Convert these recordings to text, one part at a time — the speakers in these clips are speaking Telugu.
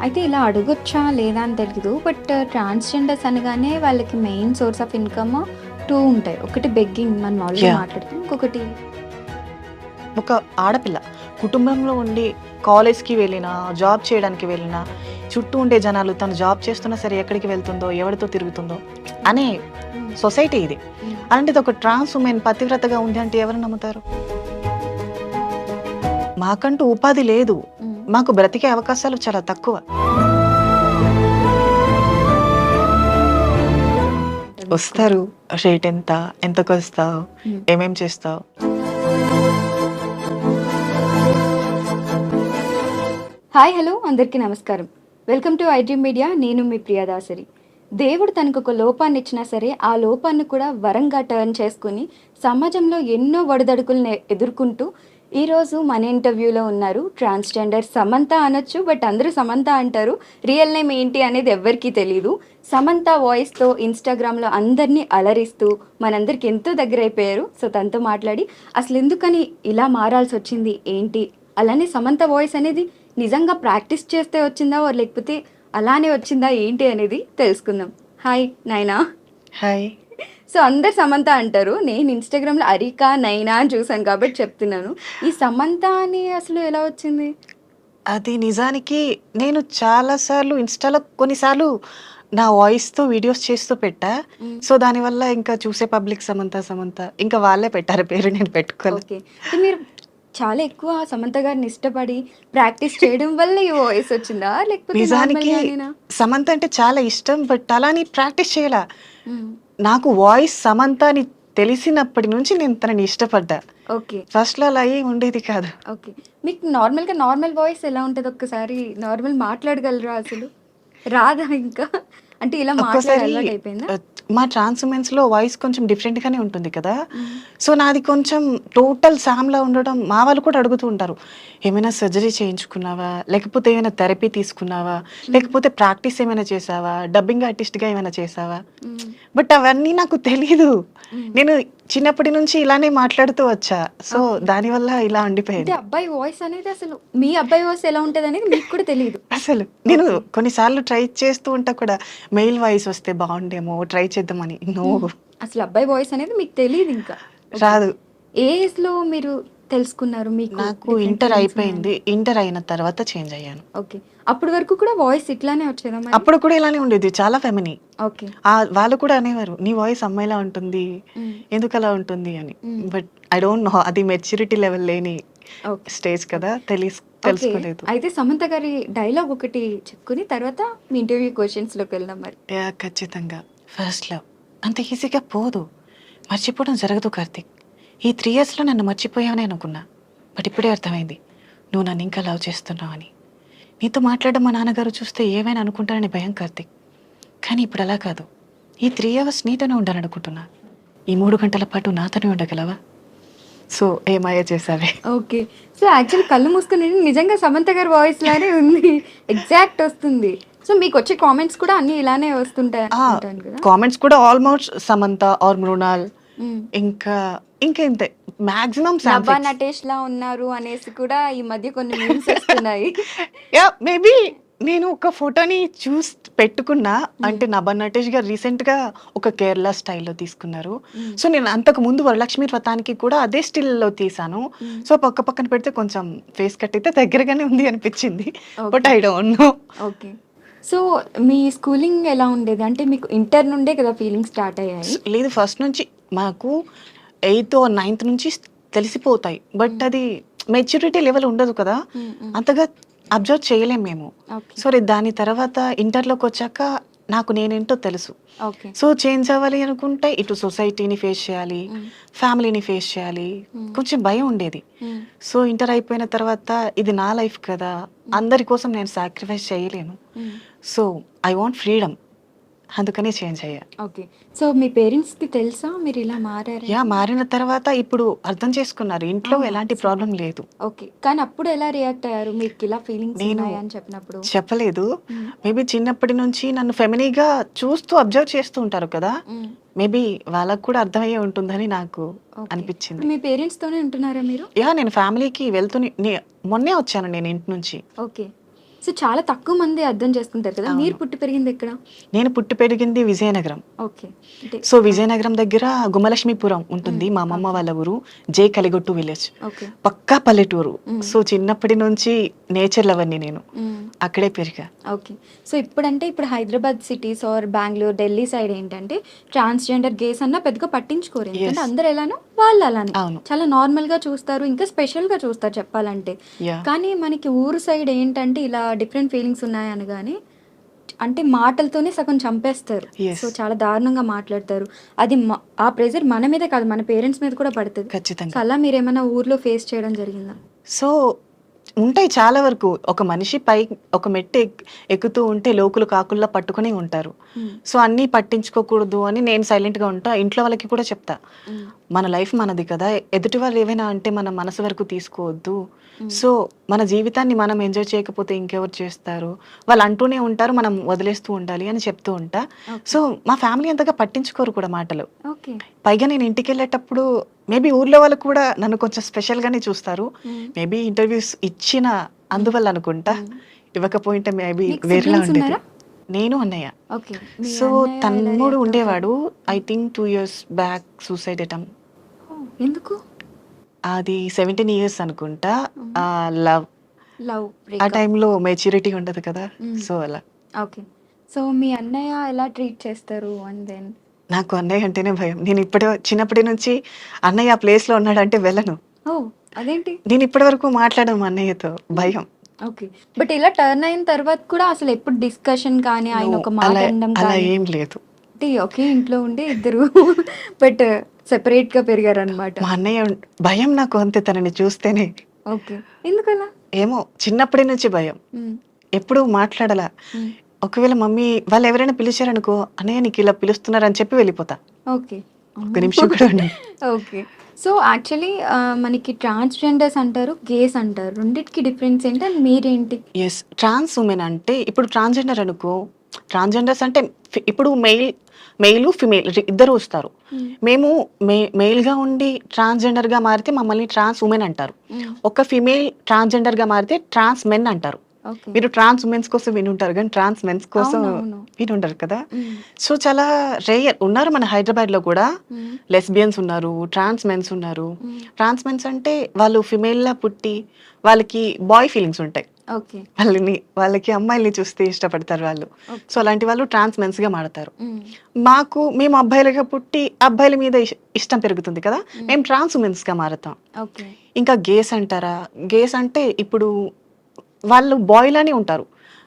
అయితే ఇలా అడగొచ్చా లేదా అని తెలీదు. బట్ ట్రాన్స్‌జెండర్స్ అనగానే వాళ్ళకి మెయిన్ సోర్స్ ఆఫ్ ఇన్‌కమ్ 2 ఉంటాయి. ఒకటి బెగ్గింగ్ మనం ఆల్రెడీ యాహ్! మాట్లాడుకున్నాం. ఇంకొకటి ఒక ఆడపిల్ల కుటుంబంలో ఉండి కాలేజ్‌కి వెళ్ళినా, జాబ్ చేయడానికి వెళ్ళినా, చుట్టూ ఉండే జనాలు తను జాబ్ చేస్తున్నా సరే ఎక్కడికి వెళ్తుందో, ఎవరితో తిరుగుతుందో అనే హ్మ్. సొసైటీ ఇది. హ్మ్. అలాంటిది ఒక ట్రాన్స్ వుమెన్ పతివ్రతగా ఉంది అంటే ఎవరు నమ్ముతారు? మాకంటూ ఉపాధి లేదు. హ్మ్. మాకు బ్రతికే అవకాశాలు చాలా తక్కువ. అంటే మీకు కూడా. వస్తారు. రేట్ ఎంత? ఎంతకొస్తావు? హ్మ్. ఏమేం చేస్తావు? హాయ్! హలో! అందరికీ నమస్కారం. Welcome to iDream media. నేను మీ ప్రియదాసరి. దేవుడు తనకొక లోపాన్నిచ్చినా సరే, ఆ లోపాన్ని కూడా వరంగా టర్న్ చేసుకొని, సమాజంలో ఎన్నో ఒడిదుడుకుల్ని ఎదుర్కొంటూ, ఈరోజు మన ఇంటర్వ్యూలో ఉన్నారు ట్రాన్స్‌జెండర్ సమంత అనొచ్చు. బట్ అందరూ సమంత అంటారు. రియల్ నేమ్ ఏంటి అనేది ఎవ్వరికీ తెలీదు. సమంత వాయిస్‌తో ఇన్‌స్టాగ్రామ్‌లో అందరినీ అలరిస్తూ, మనందరికి ఎంతో దగ్గరైపోయారు. సో, తనతో మాట్లాడి అసలెందుకని ఇలా మారాల్సొచ్చింది? ఏంటి? అలానే సమంత వాయిస్ అనేది నిజంగా ప్రాక్టీస్ చేస్తే వచ్చిందా? లేకపోతే అలానే వచ్చిందా? ఏంటి అనేది తెలుసుకుందాం. హాయ్ నైనా. హాయ్! సో, అందరు సమంత అంటారు. నేను ఇన్‌స్టాగ్రామ్‌లో అరిక, నైనా అని చూసాను కాబట్టి చెప్తున్నాను. ఈ సమంత అని అసలు ఎలా వచ్చింది? అది నిజానికి నేను చాలా సార్లు ఇన్‌స్టాలో కొన్నిసార్లు నా వాయిస్‌తో వీడియోస్ చేస్తూ పెట్టా. హ్మ్. సో, దానివల్ల ఇంకా చూసే పబ్లిక్ సమంత, సమంత ఇంకా వాళ్ళే పెట్టారు పేరు నేను పెట్టుకోలే. ఓకే. అంటే మీరు చాలా ఎక్కువ సమంత గారిని ఇష్టపడి ప్రాక్టీస్ చేయడం వల్ల ఈ వాయిస్ వచ్చిందా? లేకపోతే నిజానికి నార్మల్‌గానేనా? సమంత అంటే చాలా ఇష్టం. బట్ అలా అని ప్రాక్టీస్ చేయలా. హ్మ్. నాకు వాయిస్ సమంత అని తెలిసినప్పటి నుంచి నేను తనని ఇష్టపడ్డా. ఓకే. ఫస్ట్‌లో అలా ఏం ఉండేది కాదు. ఓకే. మీకు నార్మల్‌గా నార్మల్ వాయిస్ ఎలా ఉంటది? ఒక్కసారి నార్మల్ మాట్లాడగలరా అసలు? రాదా ఇంకా? అంటే ఇలా మాట్లాడి ఒక్కోసారి అలవాటయిపోయిందా? ఆహ్, మా ట్రాన్స్ ఉమెన్స్‌లో వాయిస్ కొంచెం డిఫరెంట్‌గానే ఉంటుంది కదా! హ్మ్. సో, నాది కొంచెం టోటల్ సామ్‌లా ఉండడం మా వాళ్ళు కూడా అడుగుతూ ఉంటారు. "ఏమైనా సర్జరీ చేయించుకున్నావా? లేకపోతే ఏమైనా థెరపీ తీసుకున్నావా? హ్మ్. లేకపోతే ప్రాక్టీస్ ఏమైనా చేశావా? డబ్బింగ్ ఆర్టిస్ట్‌గా ఏమైనా చేశావా?" హ్మ్. బట్ అవన్నీ నాకు తెలీదు. హ్మ్. నేను చిన్నప్పటి నుంచి ఇలానే మాట్లాడుతూ వచ్చా. So, okay. దానివల్ల ఇలా అంటే ఉండిపోయింది. అబ్బాయి వాయిస్ అనేది అసలు మీ అబ్బాయి వాయిస్ ఎలా ఉంటదనేది మీకు కూడా తెలీదు. అసలు నేను ఓకే. కొన్ని సార్లు ట్రై చేస్తూ ఉంటా కూడా. మెయిల్ వాయిస్ వస్తే బావుండేమో ట్రై చేద్దామని. నో. హ్మ్. అసలు అబ్బాయి వాయిస్ అనేది మీకు తెలీదింకా. ఓకే. రాదు. ఏ ఏజ్‌లో మీరు తెలుసుకున్నారు మీకు నాకు డిఫరెంట్ ఇంటర్ ఫీలింగ్స్ ఉన్నాయని? అయిపోయింది. ఇంటర్ అయిన తర్వాత చేంజ్ అయ్యాను. ఓకే. అప్పటి వరకు కూడా వాయిస్ ఇట్లానే వచ్చేదా మరి? అప్పుడు కూడా ఇలానే ఉండేది. చాలా ఫెమిని. ఓకే. వాళ్ళు కూడా అనేవారు. "నీ వాయిస్ అమ్మాయిలా ఉంటుంది. హ్మ్. ఎందుకలా ఉంటుంది" అని. హ్మ్. బట్ ఐ డోంట్ నో అది మెచ్యూరిటీ లెవెల్ లేని ఓకే. Stage okay. కదా! ఓకే. తెలుసుకోలేదు. అయితే సమంత గారి డైలాగ్ ఒకటి చెప్పుకొని తర్వాత మీ ఇంటర్వ్యూ క్వెషన్స్‌లోకి వెళ్దాం మరి. యాహ్! ఖచ్చితంగా. ఫస్ట్ లవ్ అంత ఈజీగా పోదు. మర్చిపోవడం జరగదు కార్తీక్. ఈ 3 ఇయర్స్‌లో నన్ను మర్చిపోయావనే అనుకున్నా. బట్ ఇప్పుడే అర్థమైంది. నువ్వు నన్ను ఇంకా లవ్ చేస్తున్నావని. నీతో మాట్లాడడం మా నాన్నగారు చూస్తే ఏమైనా అనుకుంటారని భయం కార్తీక్. కానీ ఇప్పుడు అలా కాదు. ఈ 3 అవర్స్ నీతోనే ఉండాలనుకుంటున్నా. ఈ 3 గంటల పాటు నాతోనే ఉండగలవా? సో, ఏ మాయ చేసావే. ఓకే. సో, యాక్చువల్లీ కళ్ళు మూసుకొని నిజంగా సమంత గారి వాయిస్ లానే ఉంది. ఎగ్జాక్ట్ వస్తుంది. సో, మీకొచ్చే కామెంట్స్ కూడా అన్నీ ఇలానే వస్తుంటాయి ఆ! అనుకుంటాను కదా! కామెంట్స్ కూడా ఆల్‌మోస్ట్ సమంత ఆర్ మృణాల్ హ్మ్. ఇంకా ఇంతే. మాక్సిమం నభా సాంఫిక్స్. నటేష్‌లా ఉన్నారు అనేసి కూడా ఈ మధ్య కొన్ని మీమ్స్ వస్తున్నాయి. యాహ్! మేబీ నేను ఒక ఫోటోని పెట్టుకున్నా. హ్మ్. అంటే 'నభా నటేష్' గారు రీసెంట్‌గా ఒక కేరళ స్టైల్‌లో తీసుకున్నారు. హ్మ్. సో, నేను అంతకు ముందు 'వరలక్ష్మి వ్రతానికి' కూడా అదే స్టిల్‌లో తీశాను. హ్మ్. సో, పక్కన పెడితే కొంచెం ఫేస్ కట్ అయితే దగ్గరగానే ఉంది అనిపిచ్చింది. But okay. I don't know. Okay. So, me schooling ఎలా ఉండేది? అంటే మీకు ఇంటర్ నుండే కదా ఫీలింగ్స్ స్టార్ట్ అయ్యాయి. లేదు ఫస్ట్ నుంచి మాకు ఎయిత్ ఆర్ నైన్త్ నుంచి తెలిసిపోతాయి. బట్ హ్మ్. అది మెచ్యూరిటీ లెవెల్ ఉండదు కదా! హ్మ్. హ్మ్. అంతగా అబ్జర్వ్ చేయలేం మేము. ఓకే. సో, దాని తర్వాత ఇంటర్‌లోకొచ్చాక నాకు నేనేంటో తెలుసు. ఓకే. సో, చేంజ్ అవ్వాలి అనుకుంటే ఇటు సొసైటీని ఫేస్ చేయాలి, హ్మ్. ఫ్యామిలీని ఫేస్ చేయాలి. హ్మ్. కొంచెం భయం ఉండేది. హ్మ్. సో, ఇంటర్ అయిపోయిన తర్వాత ఇది నా లైఫ్ కదా! హ్మ్. అందరి కోసం నేను సాక్రిఫైస్ చేయలేను. హ్మ్. So, I want freedom. అందుకనే చేంజ్ అయ్యా. ఓకే. సో, మీ పేరెంట్స్‌కి తెలుసా మీరిలా మారారని? మారిన తర్వాత ఇప్పుడు అర్థం చేసుకున్నారు. ఆ! ఇంట్లో ఎలాంటి సూపర్. ప్రాబ్లమ్ లేదు. ఓకే. కానీ అప్పుడు ఎలా రియాక్ట్ అయ్యారు? మీకిలా ఫీలింగ్స్ నేను ఉన్నాయని చెప్పినప్పుడు? చెప్పలేదు. హ్మ్. మేబీ చిన్నప్పటి నుంచి నన్ను ఫెమినీగా చూస్తూ అబ్జర్వ్ చేస్తూ ఉంటారు కదా! హ్మ్. మేబీ వాళ్ళకి కూడా అర్థమయ్యే ఉంటుందని నాకు ఓకే. ఇప్పుడు అనిపిచ్చింది. మీ పేరెంట్స్‌తోనే ఉంటున్నారా మీరు? నేను ఫ్యామిలీకి వెళ్తూనే మొన్నే వచ్చాను నేను ఇంటి నుంచి. ఓకే. సో చాలా తక్కువ మంది అర్థం చేసుకుంటారు కదా. మీరు అవును. పుట్టి పెరిగింది ఎక్కడ? నేను పుట్టి పెరిగింది విజయనగరం. ఓకే. అంటే సో విజయనగరం దగ్గర గుమలక్ష్మీపురం ఉంటుంది. మా అమ్మమ్మ ఓకే. వాళ్ళ ఊరు జే కలిగొట్టు విలేజ్. ఓకే. పక్కా పల్లెటూరు. మ్మ్. సో చిన్నప్పటి నుంచి నేచర్ లవర్ని నేను. మ్మ్. అక్కడే పెరిగా. ఓకే. సో ఇప్పుడంటే ఇప్పుడు Hyderabad cities or Bengaluru, Delhi side ఏంటంటే ట్రాన్స్‌జెండర్ గేస్ అన్నా పెద్దగా పట్టించుకోరు. ఎందుకంటే Yes. అందరూ ఎలానో వాళ్ళు అలానే. అవును. చాలా నార్మల్‌గా చూస్తారు. ఇంకా స్పెషల్‌గా చూస్తారు చెప్పాలంటే. యా. కానీ మనకి ఊరు సైడ్ ఏంటంటే ఇలా డిఫరెంట్ ఫీలింగ్స్ ఉన్నాయనగానే అంటే మాటలతోనే సగం చంపేస్తారు. Yes. సో చాలా దారుణంగా మాట్లాడతారు. అది ఆ ప్రెషర్ మన మీదే కాదు, మన పేరెంట్స్ మీద కూడా పడతది. సో ఖచ్చితంగా. అలా మీరేమైనా ఊర్లో ఫేస్ చేయడం జరిగిందా? సో ఉంటాయి చాలా వరకు. ఒక మనిషి ఒక మెట్టు ఎక్కుతూ ఉంటే లోకులు కాకుల్లా పట్టుకుని ఉంటారు. హ్మ్. సో అన్నీ పట్టించుకోకూడదు అని నేను సైలెంట్గా ఉంటా. ఇంట్లో వాళ్ళకి కూడా చెప్తా, హ్మ్. మన లైఫ్ మనది కదా, ఎదుటి వాళ్ళు ఏవైనా అంటే మన మనసు వరకు తీసుకోవద్దు. హ్మ్. సో మన జీవితాన్ని మనం ఎంజాయ్ చేయకపోతే ఇంకెవరు చేస్తారు, వాళ్ళు అంటూనే ఉంటారు, మనం వదిలేస్తూ ఉండాలి అని చెప్తూ ఉంటా. ఓకే. సో మా ఫ్యామిలీ అంతగా పట్టించుకోరు కూడా మాటలు. ఓకే. పైగా నేను ఇంటికి వెళ్ళేటప్పుడు మేబీ ఊర్లో వాళ్ళు కూడా నన్ను కొంచెం స్పెషల్గానే చూస్తారు. హ్మ్. మేబీ ఇంటర్వ్యూస్ ఇచ్చిన అందువల్ల అనుకుంటా. హ్మ్. ఇవ్వకపోయింటే మేబీ మీకు వేరేలా siblings ఉండేది. ఉన్నారా? నేను అన్నయ్య. ఓకే. మీ సో అన్నయ్య ఎలా తమ్ముడు రియాక్ట్ అవుతారు? ఉండేవాడు. I think 2 years back suicide attempt. Oh! ఎందుకు? అది 17 years అనుకుంటా. హ్మ్. లవ్ లవ్ ఆ బ్రేకప్. టైంలో మెచ్యూరిటీ ఉండదు కదా. హ్మ్. సో అలా. ఓకే. సో మీ అన్నయ్య ఎలా ట్రీట్ చేస్తారు? అండ్ దెన్ నాకు అన్నయ్య అంటేనే భయం. నేను చిన్నప్పటి నుంచి అన్నయ్య ఆ ప్లేస్లో ఉన్నాడంటే వెళ్ళను. ఓహ్! అదేంటి? నేను ఇప్పటి వరకు మాట్లాడను మా అన్నయ్యతో. భయం. ఓకే. బట్ ఇలా టర్న్ అయిన తర్వాత కూడా అసలు ఎప్పుడు డిస్కషన్ కానీ, ఆయన No, ఒక మాట అలా అనడం అలా కానీ, ఏం లేదు. అంటే ఒకే ఇంట్లో ఉండే ఇద్దరు బట్ సెపరేట్‌గా పెరిగారనమాట. మా అన్నయ్య భయం నాకు అంతే తనని చూస్తేనే. ఓకే. ఎందుకలా? ఏమో చిన్నప్పటి నుంచి భయం. హ్మ్. ఎప్పుడూ మాట్లాడలా. హ్మ్. ఒకవేళ మమ్మీ వాళ్ళు ఎవరైనా పిలిచారనుకో, అన్నయ్య నీకు ఇలా పిలుస్తున్నారని చెప్పి వెళ్ళిపోతా. ఓకే. ఒక్క నిమిషం కూడా ఉండను. ఓకే. సో, యాక్చువల్లీ మనకి ట్రాన్స్‌జెండర్స్ అంటారు, గేస్ అంటారు. రెండిటికి డిఫరెన్స్ ఏంటి? అండ్ మీరేంటి? యెస్. ట్రాన్స్ ఉమెన్ అంటే ఇప్పుడు ట్రాన్స్‌జెండర్ అనుకో, ట్రాన్స్‌జెండర్స్ అంటే ఇప్పుడు మెయిలు, ఫీమేల్ ఇద్దరు వస్తారు. హ్మ్. మేము మెయిల్‌గా ఉండి ట్రాన్స్‌జెండర్‌గా మారితే మమ్మల్ని ట్రాన్స్ ఉమెన్ అంటారు. హ్మ్. ఒక ఫీమేల్ ట్రాన్స్‌జెండర్‌గా మారితే ట్రాన్స్ మెన్ అంటారు. ఓకే. మీరు ట్రాన్స్ ఉమెన్స్ కోసం వినుంటారు కానీ ట్రాన్స్ మెన్స్ కోసం అవునవును. వినుంటారు కదా. హ్మ్. సో చాలా రేర్ ఉన్నారు మన హైదరాబాద్లో కూడా. హ్మ్. లెస్బియన్స్ ఉన్నారు, ట్రాన్స్ మెన్స్ ఉన్నారు. హ్మ్. ట్రాన్స్ మెన్స్ అంటే వాళ్ళు ఫిమేల్లా పుట్టి వాళ్ళకి బాయ్ ఫీలింగ్స్ ఉంటాయి. ఓకే. వాళ్ళకి అమ్మాయిల్ని చూస్తే ఇష్టపడతారు వాళ్ళు. ఓకే. సో అలాంటి వాళ్ళు ట్రాన్స్ మెన్స్గా మాడతారు. హ్మ్. మేము అబ్బాయిలుగా పుట్టి అబ్బాయిల మీద ఇష్టం పెరుగుతుంది కదా, హ్మ్. మేము ట్రాన్స్ ఉమెన్స్గా మారుతాం. ఓకే. ఇంకా గేస్ అంటారా, గేస్ అంటే ఇప్పుడు వాళ్ళు బాయ్ లానే ఉంటారు,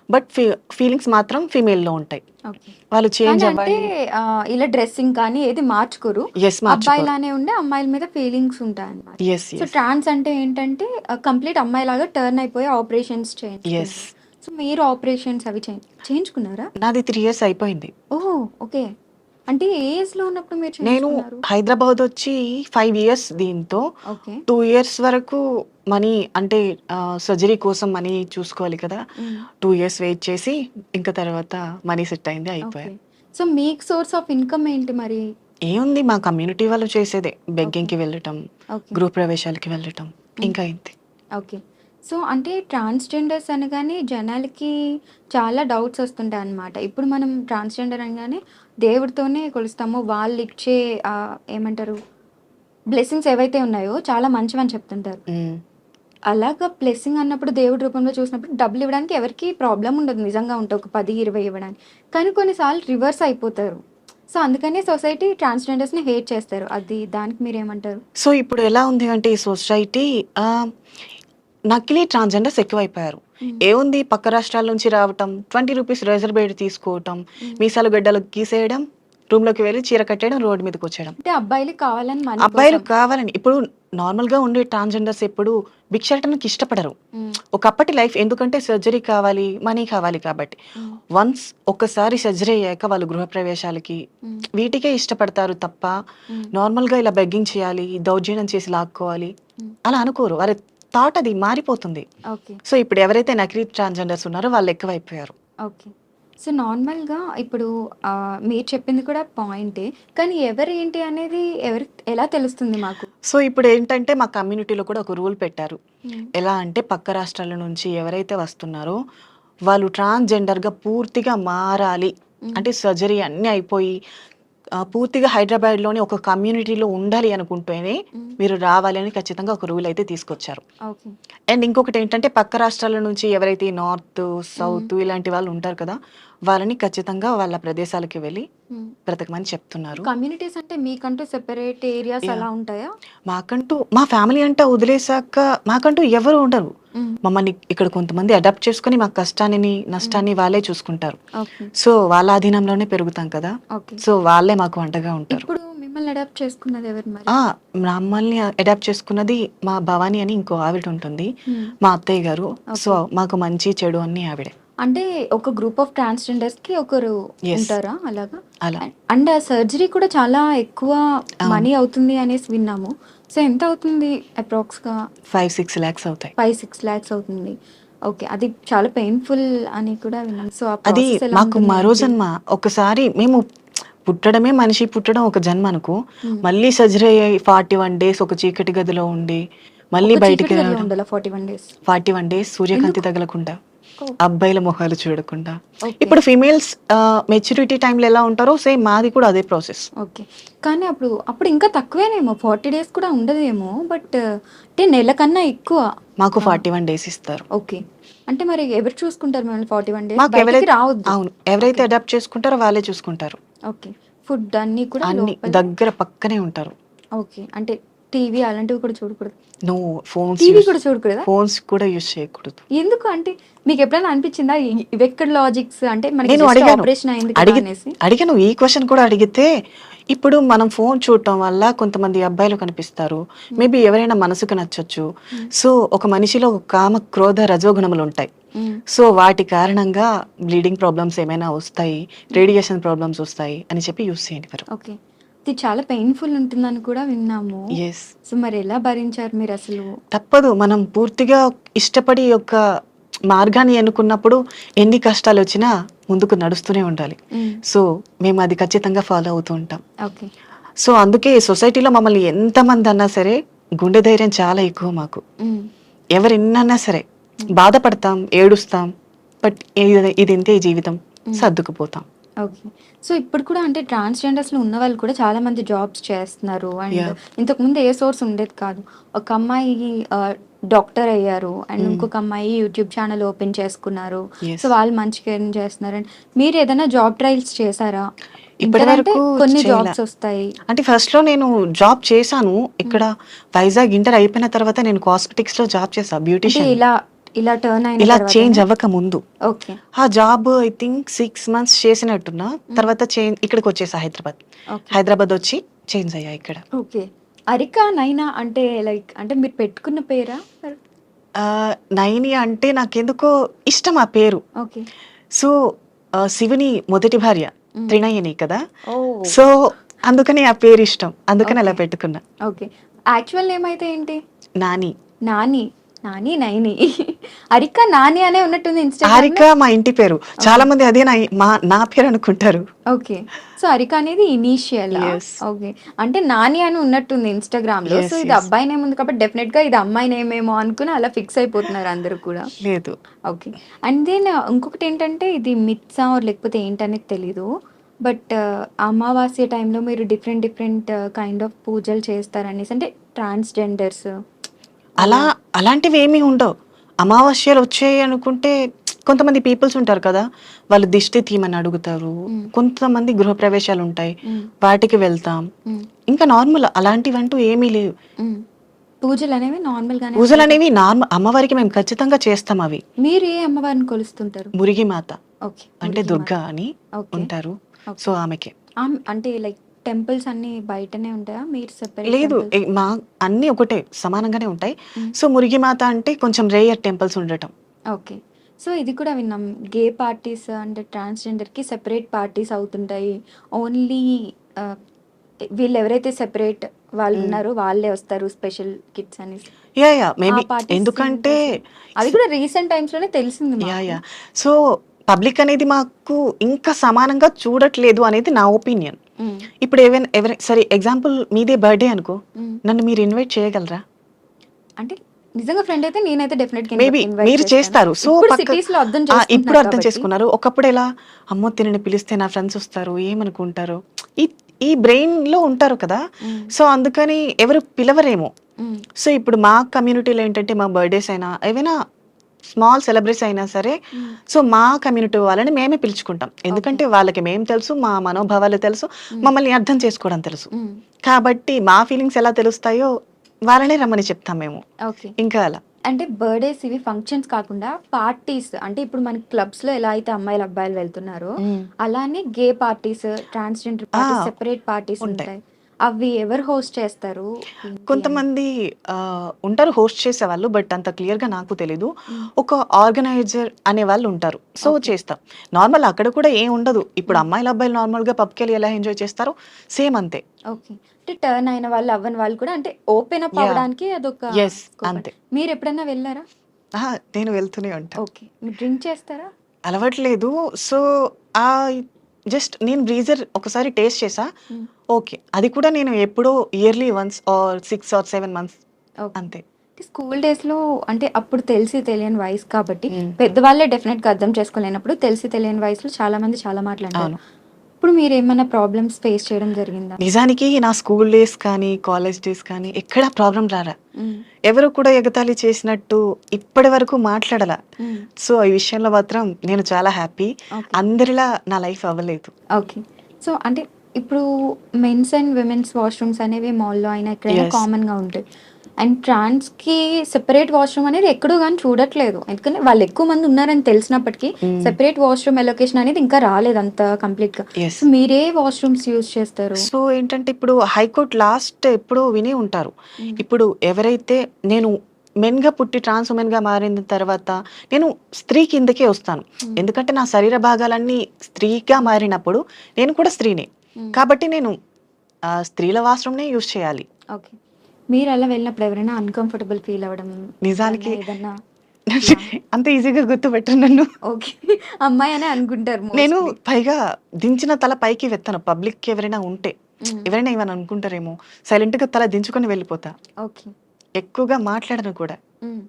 బట్ ఫీలింగ్స్ మాత్రం ఫీమేల్లో ఉంటాయి. ఓకే. వాళ్ళు చేంజ్ కానీ అంటే అవ్వాలి. ఇలా డ్రెస్సింగ్ కానీ ఏది మార్చుకోరు. ఎస్, మార్చుకోరు. అబ్బాయిలానే ఉండి అమ్మాయిల మీద ఫీలింగ్స్ ఉంటాయన్నమాట. ఎస్ సో, ఎస్ ట్రాన్స్ అంటే ఏంటంటే కంప్లీట్ అమ్మాయిలాగా టర్న్ అయిపోయి ఆపరేషన్స్ ఎస్. చేయించుకుంటారు. సో, మీరు ఆపరేషన్స్ అవి చేయించుకున్నారా? నాది 3 years అయిపోయింది. ఓహ్! ఓకే. అంటే ఏ ఏజ్‌లో ఉన్నప్పుడు మీరు నేను చేయించుకున్నారు? హైదరాబాద్ వచ్చి 5 years దీంతో. ఓకే. 2 years వరకు మనీ అంటే సర్జరీ కోసం మనీ చూసుకోవాలి కదా. హ్మ్. 2 years వెయిట్ చేసి ఇంకా తర్వాత మనీ సెట్ అయింది, ఓకే. అయిపోయా. సో, మీకు సోర్స్ ఆఫ్ ఇన్‌కమ్ ఏంటి మరి? ఏముంది మా కమ్యూనిటీ వాళ్ళు చేసేదే, ఓకే. బెగ్గింగ్కి వెళ్ళటం, ఓకే. గృహ ప్రవేశాలకి వెళ్ళటం, హ్మ్. ఇంకా ఇంతే. ఓకే. సో, అంటే ట్రాన్స్‌జెండర్స్ అనగానే జనాలకి చాలా డౌట్స్ వస్తుంటాయన్నమాట. ఇప్పుడు మనం ట్రాన్స్‌జెండర్ అనగానే దేవుడితోనే కొలుస్తాము. వాళ్ళిచ్చే ఏమంటారు బ్లెస్సింగ్స్ ఏవైతే ఉన్నాయో చాలా మంచివని చెప్తుంటారు. మ్మ్. అలాగా బ్లెస్సింగ్ అన్నప్పుడు దేవుడి రూపంలో చూసినప్పుడు డబ్బులు ఇవ్వడానికి ఎవరికీ ప్రాబ్లమ్ ఉండదు నిజంగా ఉంటే ఒక 10, 20 ఇవ్వడానికి. కానీ కొన్నిసార్లు రివర్స్ అయిపోతారు. సో, అందుకనే సొసైటీ ట్రాన్స్‌జెండర్స్‌ని హేట్ చేస్తారు. దానికి మీరేమంటారు? సో ఇప్పుడు ఎలా ఉంది అంటే ఈ సొసైటీ, నకిలీ ట్రాన్స్జెండర్స్ ఎక్కువైపోయారు. హ్మ్. ఏముంది పక్క రాష్ట్రాల నుంచి రావటం, 20 రూపీస్ రిజర్వేట్ తీసుకోవటం, హ్మ్. మీసాలు గడ్డలు గీసేయడం, రూమ్లోకి వెళ్ళి చీర కట్టేయడం, రోడ్డు మీదకి వచ్చేయడం. అంటే అబ్బాయిలకి కావాలని మనీ అబ్బాయిలు కోసం. కావాలని ఇప్పుడు నార్మల్గా ఉండే ట్రాన్స్జెండర్స్ ఎప్పుడు భిక్షాటనకి ఇష్టపడరు. హ్మ్. ఒకప్పటి లైఫ్ ఎందుకంటే సర్జరీ కావాలి, మనీ కావాలి కాబట్టి. హ్మ్. వన్స్ ఒక్కసారి సర్జరీ అయ్యాక వాళ్ళు గృహప్రవేశాలకి హ్మ్. వీటికే ఇష్టపడతారు తప్ప హ్మ్. నార్మల్గా ఇలా బెగ్గింగ్ చేయాలి, దౌర్జన్యం చేసి లాక్కోవాలి హ్మ్. అలా అనుకోరు. వారి థాట్ అది మారిపోతుంది. ఓకే. సో ఇప్పుడు ఎవరైతే నకిలీ ట్రాన్స్జెండర్స్ ఉన్నారో వాళ్ళు ఎక్కువైపోయారు. ఓకే. సో, నార్మల్‌గా ఇప్పుడు మీరు చెప్పింది కూడా పాయింటే. కానీ ఎవరేంటి అనేది ఎలా తెలుస్తుంది మాకు? సో ఇప్పుడు ఏంటంటే మా కమ్యూనిటీలో కూడా ఒక రూల్ పెట్టారు. హ్మ్. ఎలా అంటే పక్క రాష్ట్రాల నుంచి ఎవరైతే వస్తున్నారో వాళ్ళు ట్రాన్స్జెండర్గా పూర్తిగా మారాలి అంటే సర్జరీ అన్నీ అయిపోయి పూర్తిగా హైదరాబాద్లోని ఒక కమ్యూనిటీలో ఉండాలి అనుకుంటేనే మీరు రావాలి అని ఖచ్చితంగా ఒక రూల్ అయితే తీసుకొచ్చారు. ఓకే. అండ్ ఇంకొకటి ఏంటంటే పక్క రాష్ట్రాల నుంచి ఎవరైతే నార్త్ సౌత్ ఇలాంటి వాళ్ళు ఉంటారు కదా, వాళ్ళని ఖచ్చితంగా వాళ్ళ ప్రదేశాలకి వెళ్ళి బ్రతకమని చెప్తున్నారు. కమ్యూనిటీస్ అంటే మీకంటూ సెపరేట్ ఏరియాస్ అలా ఉంటాయా? మాకంటూ మా ఫ్యామిలీ అంతా వదిలేసాక మాకంటూ ఎవరు ఉండరు. మమ్మల్ని ఇక్కడ కొంతమంది అడాప్ట్ చేసుకుని మా కష్టాన్ని నష్టాన్ని వాళ్ళే చూసుకుంటారు. ఓకే. సో వాళ్ళ అధీనంలోనే పెరుగుతాం కదా, ఓకే. సో వాళ్ళే మాకు అండగా ఉంటారు. ఇప్పుడు మిమ్మల్ని అడాప్ట్ చేసుకున్నది ఎవరు మరి? మమ్మల్ని అడాప్ట్ చేసుకున్నది మా భవాని అని ఇంకో ఆవిడ ఉంటుంది, మా అత్తయ్య గారు. సో మాకు మంచి చెడు అన్ని ఆవిడే. అంటే ఒక గ్రూప్ ఆఫ్ ట్రాన్స్జెండర్స్ కి ఒకరు Yes. ఉంటారా అలాగా? అలా అండ్ ఆ సర్జరీ కూడా చాలా ఎక్కువ మనీ అవుతుంది అనేసి విన్నాము. సో ఎంత అవుతుంది అప్రాక్స్ గా? 5-6 lakhs అవుతాయి. 5-6 lakhs అవుతుంది. ఓకే. అది చాలా పెయిన్ఫుల్ అని కూడా విన్నాను. సో ఆ అది ప్రాసెస్ ఎలా మాకు ఉంటుంది మరో ఏంటి? జన్మ. ఒకసారి మేము పుట్టడమే మనిషి పుట్టడం ఒక జన్మ అనుకో, మళ్ళీ సర్జరీ అయ్యి 41 days ఒక చీకటి గదిలో ఉండి మళ్ళీ ఒక బయటికి చీకటి గదిలో రావడం. ఉండాలా 41 days? 41 days సూర్యకాంతి తగలకుండా, ఓ, అబ్బాయిల మొహాలు చూడకుండా. ఓకే. ఇప్పుడు ఫీమేల్స్ మెచ్యూరిటీ టైంలో ఎలా ఉంటారో సేమ్ మాది కూడా అదే ప్రాసెస్. ఓకే. కానీ అప్పుడు ఇంకా తక్కువేనేమో, 40 days కూడా ఉండదేమో. బట్ అంటే నెల కన్నా ఎక్కువ. మాకు 41 days ఇస్తారు. ఓకే. అంటే మరి ఎవరు చూసుకుంటారు మిమ్మల్ని 41 days? మాకు బయటికి ఎవరైతే రావద్దు. అవును ఎవరైతే అడాప్ట్ చేసుకుంటారో వాళ్ళే చూసుకుంటారు. ఓకే. ఫుడ్ అన్ని కూడా అన్ని లోపల? దగ్గర పక్కనే ఉంటారు. ఓకే. అంటే టీవీ అలాంటివి కూడా చూడకూడదు? నో ఫోన్స్ టీవీ కూడా చూడకూడదా? ఫోన్స్ కూడా యూజ్ చేయకూడదు. ఎందుకు? అంటే మీకు ఎప్పుడైనా అనిపించిందా ఇవెక్కడ లాజిక్స్? అంటే మనకి నేను just అడిగాను ఆపరేషన్ అయింది కదా అడిగి అనేసి. అడిగాను ఈ క్వశ్చన్ కూడా అడిగితే, ఇప్పుడు మనం ఫోన్ చూడటం వల్ల కొంతమంది అబ్బాయిలు కనిపిస్తారు, మేబీ ఎవరైనా మనసుకు నచ్చొచ్చు. సో ఒక మనిషిలో కామ క్రోధ రజోగుణములు ఉంటాయి. సో వాటి కారణంగా బ్లీడింగ్ ప్రాబ్లమ్స్ ఏమైనా వస్తాయి, రేడియేషన్ ప్రాబ్లమ్స్ వస్తాయి అని చెప్పి యూస్ చేయండి వారు. ఓకే. ఇది చాలా పెయిన్ఫుల్ ఉంటుందని కూడా విన్నాము. ఎస్, సో మరి ఎలా భరించారు మీరు అసలు? తప్పదు. మనం పూర్తిగా ఇష్టపడి యొక్క మార్గాన్ని ఎన్నుకున్నప్పుడు ఎన్ని కష్టాలు వచ్చినా ముందుకు నడుస్తూనే ఉండాలి. సో మేము అది ఖచ్చితంగా ఫాలో అవుతూ ఉంటాం. ఓకే. సో అందుకే సొసైటీలో మమ్మల్ని ఎంతమంది అన్నా సరే గుండె ధైర్యం చాలా ఎక్కువ మాకు. ఎవరు ఎన్నన్నా సరే బాధపడతాం, ఏడుస్తాం, బట్ ఇది ఇంతే జీవితం, సర్దుకుపోతాం. ఓకే. సో ఇప్పుడు కూడా అంటే ట్రాన్స్జెండర్స్ లో ఉన్న వాళ్ళు కూడా చాలా మంది జాబ్స్ చేస్తున్నారు. And Yeah. ఇంతకు ముందు ఏ సోర్స్ ఉండేది కాదు. ఒక అమ్మాయి డాక్టర్ అయ్యారు అండ్ ఇంకొక అమ్మాయి యూట్యూబ్ ఛానల్ ఓపెన్ చేసుకున్నారు. Yes. సో వాళ్ళు మంచిగా ఎర్న్ చేస్తున్నారు. అండ్ మీరు ఏదైనా జాబ్ ట్రయల్స్ చేశారా? ఇప్పటి ఎందుకంటే వరకు కొన్ని చేయలే. జాబ్స్ వస్తాయి. అంటే ఫస్ట్ లో నేను జాబ్ చేశాను ఇక్కడ వైజాగ్. ఇంటర్ అయిపోయిన తర్వాత నేను కాస్మెటిక్స్ లో జాబ్ చేసా, అంటే బ్యూటిషియన్. ఇలా టర్న్ అయిన ఇలా తర్వాత చేంజ్ అవ్వక ముందు ఓకే. ఆ జాబ్ ఐ థింక్ 6 months చేసినట్టున్నా. తర్వాత చేంజ్ ఇక్కడికి వచ్చేసా హైదరాబాద్. ఓకే. హైదరాబాద్ వచ్చి చేంజ్ అయ్యా ఇక్కడ. ఓకే. అరికా నైనా అంటే లైక్ అంటే మీరు పెట్టుకున్న పేరా? నైని అంటే నాకెందుకో ఇష్టం ఆ పేరు. ఓకే. సో శివుని మొదటి భార్య త్రినయని కదా, ఓ, సో అందుకని ఆ పేరు ఇష్టం, అందుకని అలా పెట్టుకున్నా. ఓకే. యాక్చువల్ నేమ్ అయితే ఏంటి? నాని. నాని. నాని నైని. అరికా నాని అనే ఉన్నట్టుంది ఇన్స్టాగ్రామ్. హారిక మా ఇంటి పేరు. చాలా మంది అదే నా పేరు అనుకుంటారు. ఓకే. సో అరికా అనేది ఇనీషియల్. Yes. ఓకే. అంటే నాని అని ఉన్నట్టుంది ఇన్స్టాగ్రామ్ లో. Yes, సో ఇది yes. అబ్బాయి నేమ్ ఉంది కాబట్టి డెఫినెట్ గా ఇది అమ్మాయి నేమ్ ఏమో అనుకుని అలా ఫిక్స్ అయిపోతున్నారు అందరూ కూడా. లేదు. ఓకే. అండ్ దెన్ ఇంకొకటి ఏంటంటే ఇది మిత్సా లేకపోతే ఏంటనేది తెలీదు. బట్ అమావాస్య టైంలో మీరు డిఫరెంట్ కైండ్ ఆఫ్ పూజలు చేస్తారనేసి, అంటే ట్రాన్స్జెండర్స్ అలాంటివి ఏమీ ఉండవు. అమావాస్యలు వచ్చాయి అనుకుంటే కొంతమంది పీపుల్స్ ఉంటారు కదా, వాళ్ళు దిష్టి తీయమని అడుగుతారు. కొంతమంది గృహప్రవేశాలు ఉంటాయి, వాటికి వెళ్తాం. ఇంకా నార్మల్ అలాంటివంటూ ఏమీ లేవు. పూజలు అనేవి నార్మల్ గానే. పూజలు అనేవి నార్మల్ అమ్మవారికి మేము ఖచ్చితంగా చేస్తాం. అవి మీరు ఏ అమ్మవారిని కొలుస్తుంటారు? మురిగి మాత ఓకే. అంటే దుర్గా అని ఓకే. ఉంటారు. Okay. సో ఆమెకే. అంటే లైక్ టెంపుల్స్ అన్ని బయటనే ఉంటాయా? మీరు సెపరేట్? లేదు, మా అన్ని ఒకటే సమానంగానే ఉంటాయి. సో మురిగి మాత అంటే కొంచెం రేయర్ టెంపుల్స్ ఉండటం. ఓకే. సో ఇది కూడా విన్నాం, గే పార్టీస్ అంటే ట్రాన్స్జెండర్ కి సెపరేట్ పార్టీస్ అవుతుంటాయి. ఓన్లీ వీళ్ళు ఎవరైతే సెపరేట్ వాళ్ళు ఉన్నారో వాళ్ళే వస్తారు, స్పెషల్ కిట్స్ అని. యా మేబీ ఎందుకంటే అది కూడా రీసెంట్ టైమ్స్ లోనే తెలిసింది మాకు. యా సో పబ్లిక్ అనేది మాకు ఇంకా సమానంగా చూడట్లేదు అనేది నా ఒపీనియన్. ఇప్పుడు ఎవరైనా సరే ఎగ్జాంపుల్ మీదే బర్త్డే అనుకో, నన్ను మీరు ఇన్వైట్ చేయగలరా? అంటే నిజంగా ఫ్రెండ్ అయితే నేనైతే డెఫినెట్‌గా మేబీ ఇన్వైట్ మీరు చేస్తాను. చేస్తారు. సో, ఇప్పుడు సిటీస్‌లో అర్థం ఇప్పుడు చేసుకుంటున్నారు అర్థం కాబట్టి. చేసుకున్నారు. ఒకప్పుడు ఎలా అమ్మో! తినని పిలిస్తే నా ఫ్రెండ్స్ వస్తారు, ఏమనుకుంటారో ఈ ఈ బ్రెయిన్‌లో ఉంటారు కదా! హ్మ్. సో, అందుకని ఎవరు పిలవరేమో. హ్మ్. సో, ఇప్పుడు మా కమ్యూనిటీలో ఏంటంటే మా బర్త్‌డేస్ అయినా, ఏవైనా స్మాల్ సెలబ్రేట్స్ అయినా సరే, హ్మ్. సో, మా కమ్యూనిటీ వాళ్ళని మేమే పిలుచుకుంటాం. ఓకే. ఎందుకంటే వాళ్ళకి మేము తెలుసు, మా మనోభావాలు తెలుసు, హ్మ్. మమ్మల్ని అర్థం చేసుకోవడం తెలుసు. హ్మ్. కాబట్టి మా ఫీలింగ్స్ ఎలా తెలుస్తాయో వాళ్ళనే రమ్మని చెప్తాం మేము. ఓకే. ఇంకా అలా. అంటే బర్త్‌డేస్ ఇవి ఫంక్షన్స్ కాకుండా పార్టీస్ అంటే ఇప్పుడు మనకి క్లబ్స్‌లో ఎలా అయితే అమ్మాయిలు, అబ్బాయిలు వెళ్తున్నారో హ్మ్. అలానే గే పార్టీస్, ట్రాన్స్‌జెండర్ ఆ! పార్టీస్, సెపరేట్ పార్టీస్ ఉంటాయి. ఉంటాయి. అవి ఎవరు హోస్ట్ చేస్తారు? ఏంటి అని? కొంతమంది ఉంటారు హోస్ట్ చేసేవాళ్ళు. బట్ అంత క్లియర్‌గా నాకు తెలీదు. హ్మ్. ఒక ఆర్గనైజర్ అనేవాళ్ళు ఉంటారు. So, okay. చేస్తాం. నార్మల్ అక్కడ కూడా ఏం ఉండదు. ఇప్పుడు హ్మ్. అమ్మాయిలు, అబ్బాయిలు నార్మల్‌గా పబ్‌కెళ్ళి ఎలా ఎంజాయ్ చేస్తారో సేమ్ అంతే. ఓకే. అంటే టర్న్ అయిన వాళ్ళు, అవ్వని వాళ్ళు కూడా అంటే ఓపెన్ అప్ యాహ్! అవ్వడానికి అదొక యెస్. స్కోప్ అని. అంతే. మీరెప్పుడన్నా వెళ్లారా? అహా! నేను వెళ్తూనే ఉంటా. ఓకే. మీరు డ్రింక్ చేస్తారా? అలవాట్లేదు. సో, ఆహ్, జస్ట్ నేను బ్రీజర్ ఒకసారి టేస్ట్ చేశా. హ్మ్. ఓకే. అది కూడా నేను ఎప్పుడో yearly once or 6 or 7 months okay. అంతే. అంటే స్కూల్ డేస్‌లో అంటే అప్పుడు తెలిసి తెలియని వయసు కాబట్టి హ్మ్. పెద్దవాళ్ళే డెఫినెట్‌గా అర్థం చేసుకోలేనప్పుడు తెలిసి తెలియని వయసులో చాలా మంది చాలా మాటలు అంటారు. అవును. ఇప్పుడు మీరేమన్నా ప్రాబ్లమ్స్ ఫేస్ చేయడం జరిగిందా? నిజానికి నా స్కూల్ డేస్ కానీ, కాలేజ్ డేస్ కానీ ఎక్కడా ప్రాబ్లమ్ రాలా. హ్మ్. ఎవరు కూడా ఎగతాళి చేసినట్టు ఇప్పటి వరకు మాట్లాడలా. హ్మ్. సో, ఈ విషయంలో మాత్రం నేను చాలా హ్యాపీ. ఓకే. అందరిలా నా లైఫ్ అవ్వలేదు. ఓకే. సో, అంటే ఇప్పుడు మెన్స్ అండ్ విమెన్స్ వాష్‌రూమ్స్ అనేవి మాల్‌లో అయినా ఎక్కడైనా యెస్. కామన్‌గా ఉంటాయి. అండ్ ట్రాన్స్‌కి సెపరేట్ వాష్‌రూమ్ అనేది ఎక్కడో గాని చూడట్లేదు. ఎందుకంటే వాళ్ళు ఎక్కువ మంది ఉన్నారని తెలిసినప్పటికీ హ్మ్. సెపరేట్ వాష్‌రూమ్ అలొకేషన్ అనేది ఇంకా రాలేదు అంత కంప్లీట్‌గా. యెస్. సో, మీరే వాష్‌రూమ్స్ యూజ్ చేస్తారు? సో, ఏంటంటే ఇప్పుడు హైకోర్ట్ లాస్ట్ ఎప్పుడో విని ఉంటారు. హ్మ్. ఇప్పుడు ఎవరైతే నేను మెన్‌గా పుట్టి ట్రాన్స్ వుమెన్‌గా మారిన తర్వాత నేను స్త్రీ కిందకే వస్తాను. హ్మ్. ఎందుకంటే నా శరీర భాగాలన్నీ స్త్రీగా మారినప్పుడు నేను కూడా స్త్రీనే. హ్మ్. కాబట్టి నేను స్త్రీల వాష్‌రూమ్‌నే యూజ్ చేయాలి. ఓకే. మీరలా వెళ్ళినప్పుడు ఎవరైనా అన్‌కంఫర్టబుల్ ఫీల్ అవ్వడం ఎప్పుడన్నా నిజానికి ఏదన్నా అట్లా అంత ఈజీగా గుర్తుపెట్టరు నన్ను. ఓకే. అమ్మాయనే అనుకుంటారు నేను మోస్ట్‌లీ. పైగా దించిన తల పైకి వెత్తను. పబ్లిక్‌కి ఎవరైనా ఉంటే. హ్మ్. ఎవరైనా ఏమైనా అనుకుంటారేమో, సైలెంట్‌గా తల దించుకొని వెళ్ళిపోతా. ఓకే. ఎక్కువగా మాట్లాడను కూడా. హ్మ్.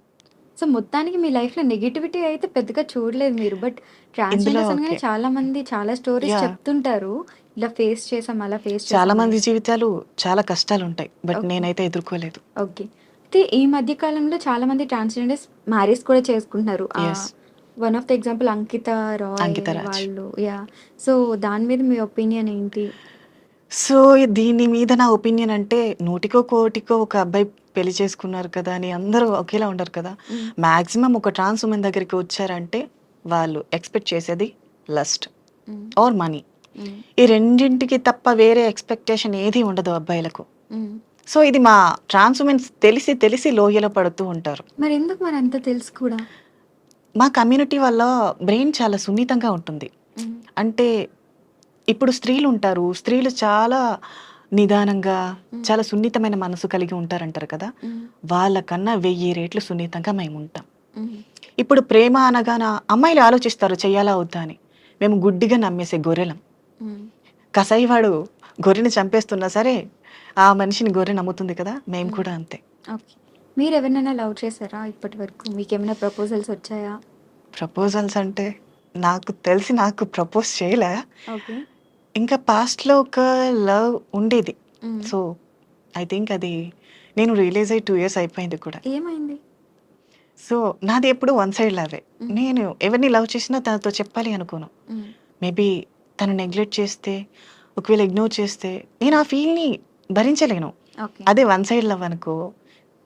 సో, మొత్తానికి మీ లైఫ్‌లో నెగటివిటీ అయితే పెద్దగా చూడలేదు మీరు. బట్ ఇందులో ట్రాన్స్‌జెండర్స్ అనగానే ఓకే. చాలా మంది చాలా స్టోరీస్ యాహ్! చెప్తుంటారు. ఇలా ఫేస్ చేసాం, అలా ఫేస్ చాలా చేసాం మంది అనేసి. జీవితాలు చాలా కష్టాలుంటాయి. But okay. నేనైతే ఎదుర్కోలేదు. ఓకే. అయితే ఈ మధ్య కాలంలో చాలా మంది ట్రాన్స్‌జెండర్స్ మ్యారేజ్ కూడా చేసుకుంటున్నారు. Yes. One of the example 'Ankita Rai' 'Ankita Raj.' వాళ్ళు యాహ్! సో, దాని మీద మీ ఒపీనియన్ ఏంటి? సో, దీని మీద నా ఒపీనియన్ అంటే నూటికో, కోటికో ఒక అబ్బాయి పెళ్లి చేసుకున్నారు కదా! అని అందరూ ఒకేలా ఉండరు కదా! హ్మ్. మాక్సిమం ఒక ట్రాన్స్ వుమెన్ దగ్గరికి వచ్చారంటే వాళ్ళు ఎక్స్‌పెక్ట్ చేసేది lust hmm. Or money. Hmm. ఈ రెండింటికి తప్ప వేరే ఎక్స్‌పెక్టేషన్ ఏది ఉండదు అబ్బాయిలకు. హ్మ్. సో, ఇది మా ట్రాన్స్ వుమెన్స్ తెలిసి తెలిసి లోయలో పడుతూ ఉంటారు. మరెందుకు మరంత తెలుసు కూడా? మా కమ్యూనిటీ వల్ల బ్రెయిన్ చాలా సున్నితంగా ఉంటుంది. హ్మ్. అంటే ఇప్పుడు స్త్రీలుంటారు. స్త్రీలు చాలా నిదానంగా, హ్మ్. చాలా సున్నితమైన మనసు కలిగి ఉంటారంటారు కదా! హ్మ్. వాళ్ళకన్నా 1000 రెట్లు సున్నితంగా మేముంటాం. హ్మ్. ఇప్పుడు ప్రేమ అనగాన అమ్మాయిలు ఆలోచిస్తారు చెయ్యాలా? వద్దా? అని. మేము గుడ్డిగా నమ్మేసే గొర్రెలం. హ్మ్. కసాయివాడు గొర్రెని చంపేస్తున్నా సరే, ఆ మనిషిని గొర్రె నమ్ముతుంది కదా! మేము హ్మ్. కూడా అంతే. ఓకే. మీరెవరినైనా లవ్ చేసారా ఇప్పటి వరకు? మీకేమైనా ప్రపోజల్స్ వచ్చాయా? ప్రపోజల్స్ అంటే నాకు తెలిసి నాకు ప్రపోజ్ చేయలే. ఓకే. ఇంకా పాస్ట్‌లో ఒక లవ్ ఉండేది. హ్మ్. సో, ఐ థింక్ అది నేను రియలైజ్ అయ్యి 2 ఇయర్స్ అయిపోయింది కూడా. ఏమైంది? సో, నాది ఎప్పుడు వన్ సైడ్ లవ్వే. హ్మ్. నేను ఎవరిని లవ్ చేసినా తనతో చెప్పాలి అనుకోను. హ్మ్. మేబీ తను నెగ్లెక్ట్ చేస్తే, ఒకవేళ ఇగ్నోర్ చేస్తే, నేను ఆ ఫీల్‌ని భరించలేను. ఓకే. అదే వన్ సైడ్ లవ్ అనుకో,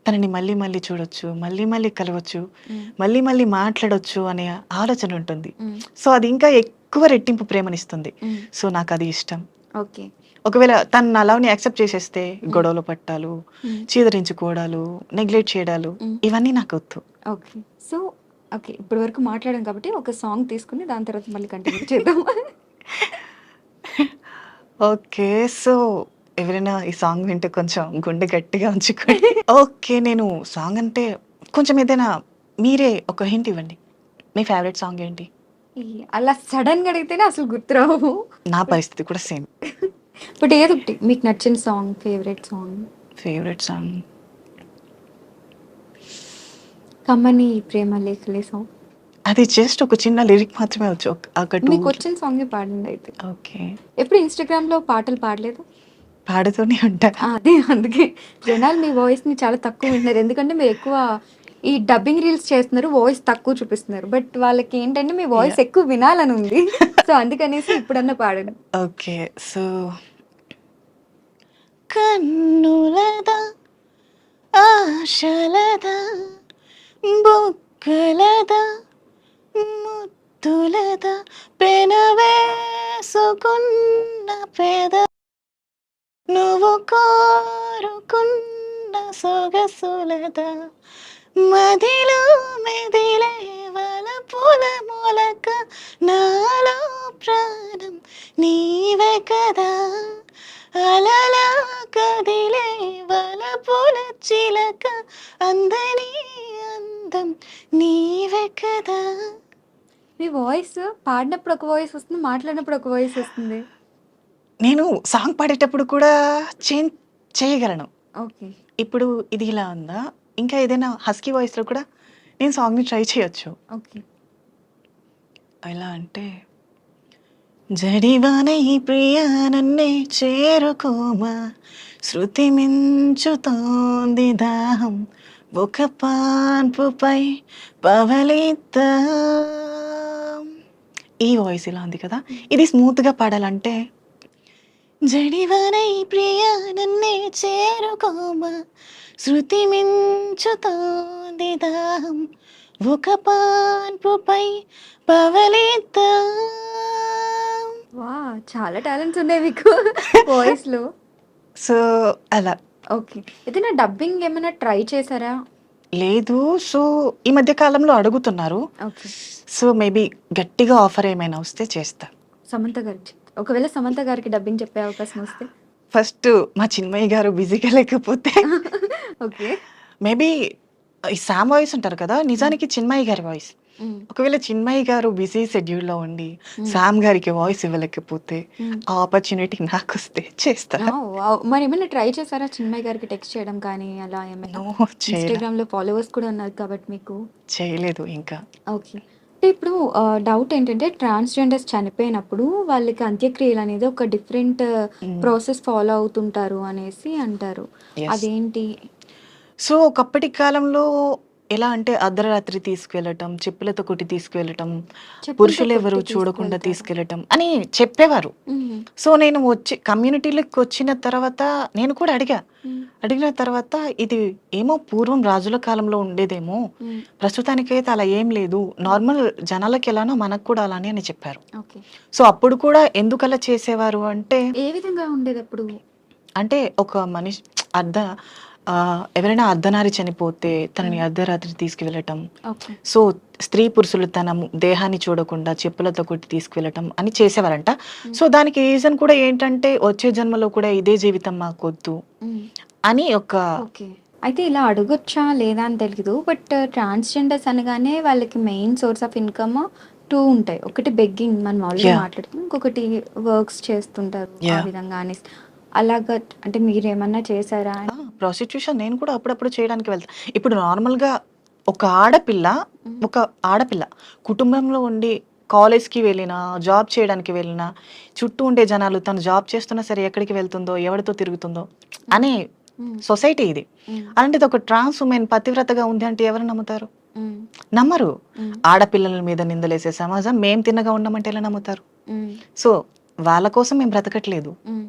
తనని మళ్ళీ మళ్ళీ చూడొచ్చు, మళ్ళీ మళ్ళీ కలవచ్చు, హ్మ్. మళ్ళీ మళ్ళీ మాట్లాడొచ్చు అనే ఆలోచన ఉంటుంది. హ్మ్. సో, అది ఇంకా ఎక్కువ రెట్టింపు ప్రేమనిస్తుంది. హ్మ్. సో, నాకది ఇష్టం. ఓకే. ఒకవేళ తను నా లవ్‌ని యాక్సెప్ట్ చేసేస్తే హ్మ్. గొడవలు పట్టాలు, హ్మ్. చీదరించుకోవడాలు, నెగ్లెక్ట్ చేయడాలు హ్మ్. ఇవన్నీ నాకొద్దు. ఓకే. So, okay. ఇప్పటి వరకు మాట్లాడాం కాబట్టి ఒక సాంగ్ తీసుకొని దాని తర్వాత మళ్ళీ కంటిన్యూ చేద్దాం. ఓకే. సో, ఎవరైనా ఈ సాంగ్ వింటే కొంచెం గుండె గట్టిగా ఉంచుకోండి. ఓకే. నేను సాంగ్ అంటే కొంచెం ఏదైనా మీరే ఒక హింట్ ఇవ్వండి. మీ ఫేవరెట్ సాంగ్ ఏంటి? ఈ అలా సడెన్‌గా అడిగితేనే అసలు గుర్తురావు. నా బట్ పరిస్థితి కూడా సేమ్. బట్ ఏదో ఒకటి మీకు నచ్చిన song, favourite song. Favourite song కమ్మని ప్రేమ లేఖలే సాంగ్ అది జస్ట్ ఒక చిన్న లిరిక్ మాత్రమే వచ్చు. ఒక టూ. మీకు వచ్చిన సాంగే పాడండి అయితే. ఓకే. ఎప్పుడు ఇన్‌స్టాగ్రామ్‌లో పాటలు పాడలేదు? పాడుతూనే ఉంటా. అదే అందుకే జనాలు మీ వాయిస్‌ని చాలా తక్కువ వింటున్నారు. ఎందుకంటే మీరు ఎక్కువ ఈ డబ్బింగ్ రీల్స్ చేస్తున్నారు. వాయిస్ తక్కువ చూపిస్తున్నారు. బట్ వాళ్ళకేంటంటే మీ వాయిస్ యాహ్! ఎక్కువ వినాలని ఉంది. సో, అందుకనేసి ఇప్పుడన్నా పాడండి. ఓకే. సో, కన్నులదా ఆశలదా బుగ్గలదా ముద్దులదా పెనవేసుకున్న పెద నువ్వు కోరుకున్న సొగసులదా మదిలో మెదిలే వలపుల మొలక నాలో ప్రాణం నీవే కదా అలలా కదిలే వలపుల చిలక అందని అందం నీవే కదా. మీ వాయిస్ పాడినప్పుడు ఒక వాయిస్ వస్తుంది. మాట్లాడినప్పుడు ఒక వాయిస్ వస్తుంది. నేను సాంగ్ పాడేటప్పుడు కూడా చేంజ్ చేయగలను. ఓకే. ఇప్పుడు ఇది ఇలా ఉందా, ఇంకా ఏదైనా హస్కీ వాయిస్‌లో కూడా నేను సాంగ్‌ని ట్రై చేయొచ్చు. ఓకే. ఎలా అంటే జడివానై ప్రియా నన్నే చేరుకోమా శృతి మించుతోంది దాహం ఒక పాన్పుపై పవలిద్దాం. ఈ వాయిస్ ఇలా ఉంది కదా, ఇది స్మూత్గా పాడాలంటే జడివానై ప్రియా నన్నే చేరుకోమా శృతి మించుతోంది దాహం ఒక పాన్పుపై పవలిద్దాం. వాహ్! చాలా టాలెంట్స్ ఉన్నాయి మీకు వాయిస్‌లో. సో అలా. ఓకే. ఏదైనా డబ్బింగ్ ఏమైనా ట్రై చేశారా? లేదు. సో ఈ మధ్య కాలంలో అడుగుతున్నారు. ఓకే. సో మేబీ గట్టిగా ఆఫర్ ఏమైనా వస్తే చేస్తా. సమంత గారికి ఒకవేళ సమంత గారికి డబ్బింగ్ చెప్పే అవకాశం వస్తే? ఫస్ట్ మా చిన్మయ్య గారు బిజీగా లేకపోతే ఓకే. మేబీ ఈ సామ్ వాయిస్ ఉంటారు కదా, నిజానికి చిన్మయ్య గారి వాయిస్. హ్మ్. ఒకవేళ చిన్మయ్య గారు బిజీ షెడ్యూల్‌లో ఉండి హ్మ్. సామ్ గారికి వాయిస్ ఇవ్వలేకపోతే హ్మ్. ఆ ఆపర్చునిటీ నాకొస్తే చేస్తా. వావ్! మరేమైనా ట్రై చేశారా చిన్మయ్ గారికి టెక్స్ట్ చేయడం కానీ అలా ఏమైనా? నో, చేయలే. ఇన్‌స్టాగ్రామ్‌లో ఫాలోవర్స్ కూడా ఉన్నారు కాబట్టి మీకు. చేయలేదు ఇంకా. ఓకే. అంటే ఇప్పుడు డౌట్ ఏంటంటే ట్రాన్స్‌జెండర్స్ చనిపోయినప్పుడు వాళ్ళకి అంత్యక్రియలనేది ఒక డిఫరెంట్ హ్మ్. ప్రాసెస్ ఫాలో అవుతుంటారు అనేసి అంటారు. యెస్. అదేంటి? సో ఒకప్పటి కాలంలో ఎలా అంటే అర్ధరాత్రి తీసుకెళ్ళటం, చెప్పులతో కొట్టి తీసుకువెళ్ళటం, చెప్పులతో పురుషులెవరు కొట్టి చూడకుండా తీసుకువెళ్తారు. తీసుకెళ్ళటం అని చెప్పేవారు. హ్మ్. సో నేను వచ్చి కమ్యూనిటీలోకి వచ్చిన తర్వాత నేను కూడా అడిగా. హ్మ్. అడిగిన తర్వాత ఇది ఏమో పూర్వం రాజుల కాలంలో ఉండేదేమో, హ్మ్. ప్రస్తుతానికైతే అలా ఏం లేదు. నార్మల్ జనాలకి ఎలానో మనకు కూడా అలానే అని చెప్పారు. ఓకే. సో అప్పుడు కూడా ఎందుకలా చేసేవారు అంటే, ఏ విధంగా ఉండేదప్పుడు? అంటే ఒక మనిషి ఎవరైనా అర్ధనారి చనిపోతే తనని హ్మ్. అర్ధరాత్రి తీసుకువెళ్ళటం. ఓకే. సో స్త్రీ పురుషులు తన దేహాన్ని చూడకుండా చెప్పులతో కొట్టి తీసుకువెళ్ళటం అని చేసేవారంట. హ్మ్. సో దానికి రీజన్ కూడా ఏంటంటే వచ్చే జన్మలో కూడా ఇదే జీవితం మాకొద్దు హ్మ్. అని ఒక. ఓకే. అయితే ఇలా అడగొచ్చా లేదా అని తెలీదు. బట్ ట్రాన్స్‌జెండర్స్ అనగానే వాళ్ళకి మెయిన్ సోర్స్ ఆఫ్ ఇన్‌కమ్ 2 ఉంటాయి. ఒకటి బెగ్గింగ్ మనం ఆల్రెడీ యాహ్! మాట్లాడుకున్నాం. ఇంకొకటి వర్క్స్ చేస్తుంటారు. ఆ యాహ్! విధంగా అనేసి. అలాగా అంటే మీరేమన్నా చేశారా? ప్రాస్టిట్యూషన్ నేను కూడా అప్పుడప్పుడు చేయడానికి వెళ్తా. ఇప్పుడు నార్మల్‌గా ఒక ఆడపిల్ల, హ్మ్. ఒక ఆడపిల్ల కుటుంబంలో ఉండి కాలేజ్‌కి వెళ్ళినా, జాబ్ చేయడానికి వెళ్ళినా, చుట్టూ ఉండే జనాలు తను జాబ్ చేస్తున్నా సరే ఎక్కడికి వెళ్తుందో, ఎవరితో తిరుగుతుందో హ్మ్. అనే హ్మ్. సొసైటీ ఇది. హ్మ్. అలాంటిది ఒక ట్రాన్స్ వుమెన్ పతివ్రతగా ఉంది అంటే ఎవరు నమ్ముతారు? హ్మ్. నమ్మరు. హ్మ్. ఆడపిల్లల మీద నిందలేసే సమాజం మేము తిన్నగా ఉన్నామంటే ఎలా నమ్ముతారు? హ్మ్. సో, వాళ్ళ కోసం మేము బ్రతకట్లేదు. హ్మ్.